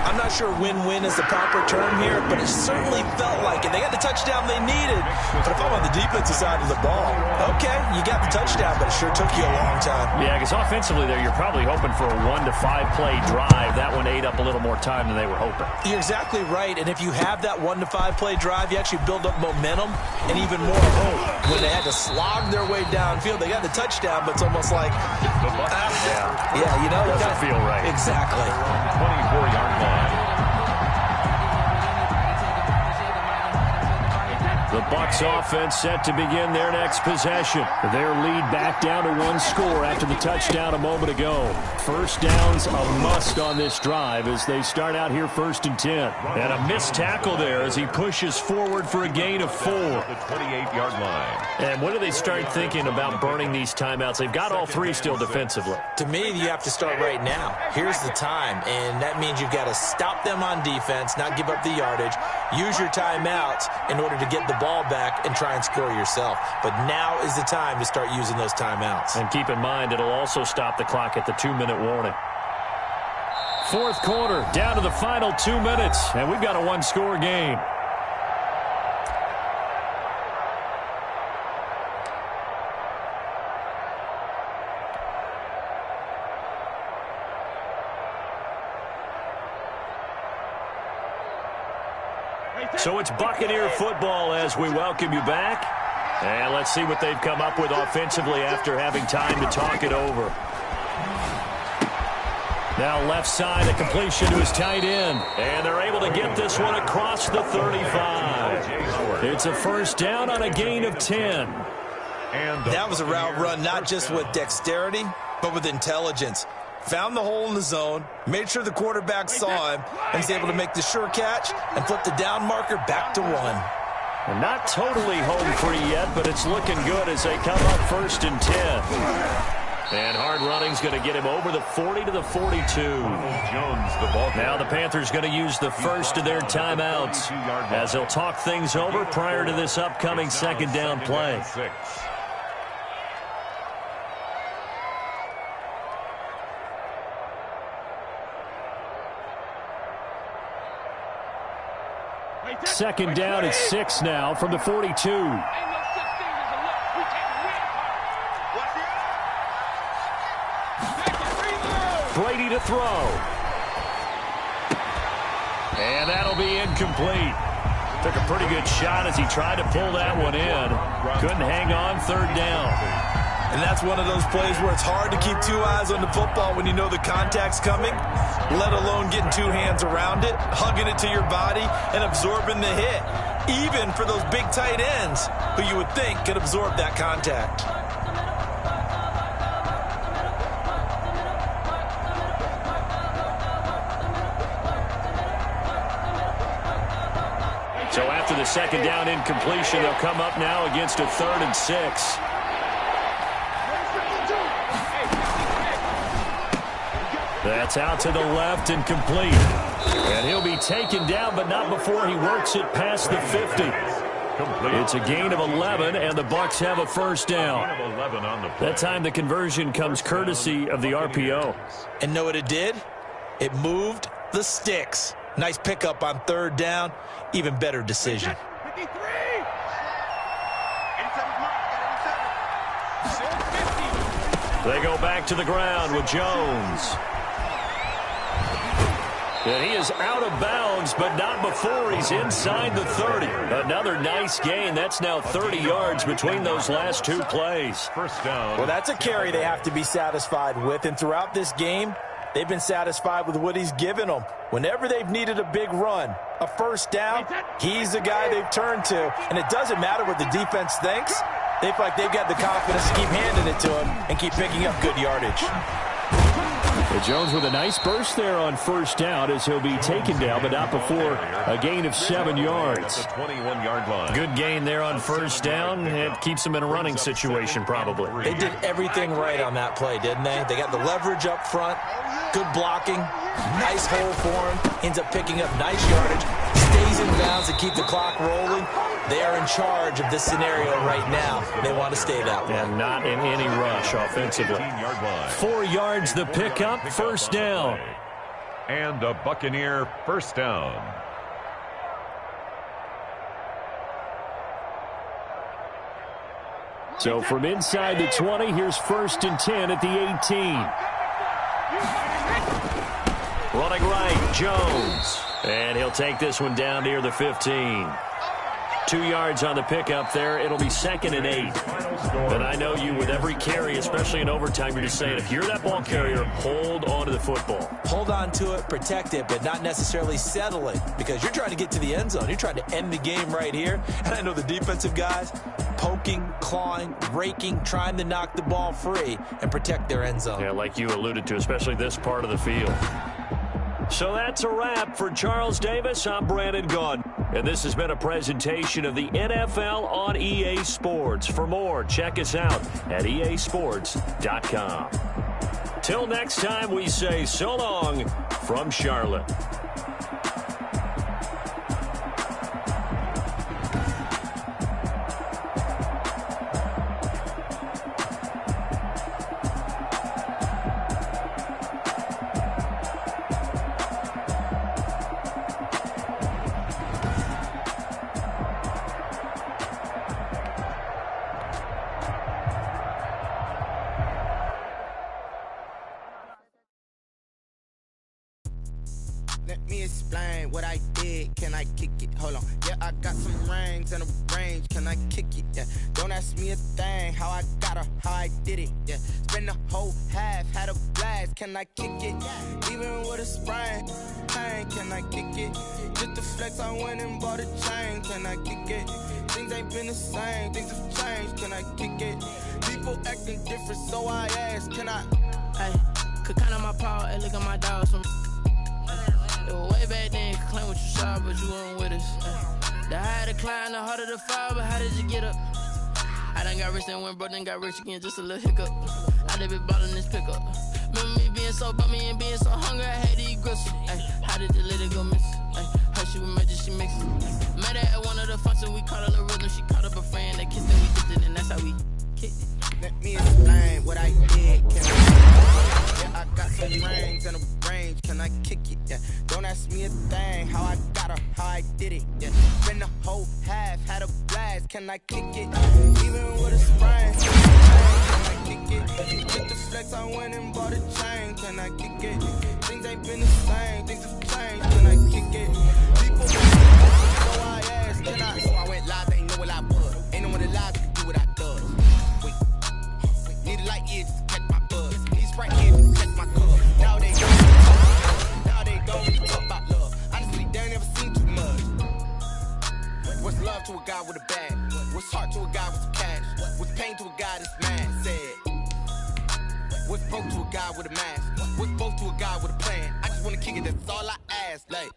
I'm not sure win-win is the proper term here, but it certainly felt like it. They got the touchdown they needed. But if I'm on the defensive side of the ball, okay, you got the touchdown, but it sure took you a long time. Yeah, because offensively there, you're probably hoping for a 1 to 5 play drive. That one ate up a little more time than they were hoping. You're exactly right, and if you have that 1 to 5 play drive, you actually build up momentum and even more hope. When they had to slog their way downfield, they got the touchdown, but it's almost like, yeah, you know, doesn't feel right. Exactly. 24-yard line. The Bucs offense set to begin their next possession. Their lead back down to 1 score after the touchdown a moment ago. 1st down's a must on this drive as they start out here 1st and 10. And a missed tackle there as he pushes forward for a gain of 4. The 28-yard line. And when do they start thinking about burning these timeouts? They've got all 3 still defensively. To me, you have to start right now. Here's the time, and that means you've got to stop them on defense, not give up the yardage, use your timeouts in order to get the ball back and try and score yourself. But now is the time to start using those timeouts. And keep in mind, it'll also stop the clock at the 2-minute warning. 4th quarter, down to the final 2 minutes, and we've got a 1-score game. So it's Buccaneer football as we welcome you back. And let's see what they've come up with offensively after having time to talk it over. Now left side, a completion to his tight end. And they're able to get this one across the 35. It's a 1st down on a gain of 10. And that was a route run not just with dexterity, but with intelligence. Found the hole in the zone, made sure the quarterback saw him, and was able to make the sure catch and flip the down marker back to 1. Well, not totally home free yet, but it's looking good as they come up 1st and 10. And hard running's going to get him over the 40 to the 42. Jones, the ball. Now the Panthers going to use the first of their timeouts as they'll talk things over prior to this upcoming 2nd down play. Second down at 6 now from the 42. Brady to throw. And that'll be incomplete. Took a pretty good shot as he tried to pull that one in. Couldn't hang on 3rd down. And that's one of those plays where it's hard to keep 2 eyes on the football when you know the contact's coming, let alone getting 2 hands around it, hugging it to your body, and absorbing the hit, even for those big tight ends who you would think could absorb that contact. So after the second down incompletion, they'll come up now against a 3rd and 6. That's out to the left and complete. And he'll be taken down, but not before he works it past the 50. It's a gain of 11, and the Bucs have a first down. That time the conversion comes courtesy of the RPO. And know what it did? It moved the sticks. Nice pickup on 3rd down. Even better decision. They go back to the ground with Jones. And he is out of bounds, but not before he's inside the 30. Another nice gain. That's now 30 yards between those last 2 plays. First down. Well, that's a carry they have to be satisfied with. And throughout this game, they've been satisfied with what he's given them. Whenever they've needed a big run, a first down, he's the guy they've turned to. And it doesn't matter what the defense thinks. They feel like they've got the confidence to keep handing it to him and keep picking up good yardage. Jones with a nice burst there on first down as he'll be taken down, but not before a gain of 7 yards. At the 21-yard line. Good gain there on first down. It keeps them in a running situation probably. They did everything right on that play, didn't they? They got the leverage up front, good blocking, nice hole for him, ends up picking up nice yardage, stays in bounds to keep the clock rolling. They are in charge of this scenario right now. They want to stay that way. And not in any rush offensively. 4 yards the pickup, first down. And a Buccaneer first down. So from inside the 20, here's 1st and 10 at the 18. Running right, Jones. And he'll take this one down near the 15. 2 yards on the pickup there. It'll be 2nd and 8. And I know you with every carry, especially in overtime, you're just saying, if you're that ball carrier, hold on to the football. Hold on to it, protect it, but not necessarily settle it, because you're trying to get to the end zone. You're trying to end the game right here. And I know the defensive guys poking, clawing, raking, trying to knock the ball free and protect their end zone. Yeah, like you alluded to, especially this part of the field. So that's a wrap for Charles Davis. I'm Brandon Gaudin. And this has been a presentation of the NFL on EA Sports. For more, check us out at easports.com. Till next time, we say so long from Charlotte. Let me explain what I did. Can I kick it? Hold on. Yeah, I got some rings and a range. Can I kick it? Yeah. Don't ask me a thing. How I got her, how I did it. Yeah. Spend the whole half, had a blast. Can I kick it? Even with a sprain. Pain, can I kick it? Just the flex, I went and bought a chain. Can I kick it? Things ain't been the same. Things have changed. Can I kick it? People acting different, so I ask. Can I? Hey, could count on my power and look at my dogs from. Way back then, you could claim what you saw, but you weren't with us. The higher the climb, the harder the fall, but how did you get up? I done got rich and went broke, then got rich again, just a little hiccup. I done been ballin' this pickup. Remember me being so bummy and being so hungry, I had to eat gristle. How did the lady go miss? Her she with magic, she mixed it. Met her at one of the functions, we caught her the rhythm, she caught up a friend, that kissed and we kicked it, and that's how we kicked it. Let me explain what I did. Can I? Yeah, I got some rings and a range. Can I kick it? Yeah. Don't ask me a thing. How I got her, how I did it. Yeah. Spend the whole half, had a blast. Can I kick it? Even with a sprain. Can I kick it? With the flex, I went and bought a chain. Can I kick it? Things ain't been the same. Things have changed. Can I kick it? People so I asked. Can I? So I went live, ain't know what I was. Ain't no one alive to do what I does. Need a light ear just to catch my buzz. Need Sprite ear just to catch my cup. Now they don't really talk about love. Honestly, they ain't never seen too much. What's love to a guy with a bag? What's heart to a guy with some cash? What's pain to a guy that's mad? Said. What's broke to a guy with a mask? What's both to a guy with a plan? I just wanna kick it, that's all I ask. Like,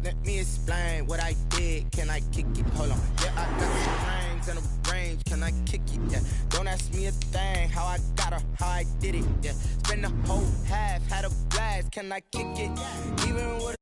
let me explain what I did. Can I kick it? Hold on. Yeah, I got some rings and a range. Can I kick it? Yeah. Don't ask me a thing. How I got her, how I did it. Yeah. Spend the whole half, had a blast. Can I kick it? Even with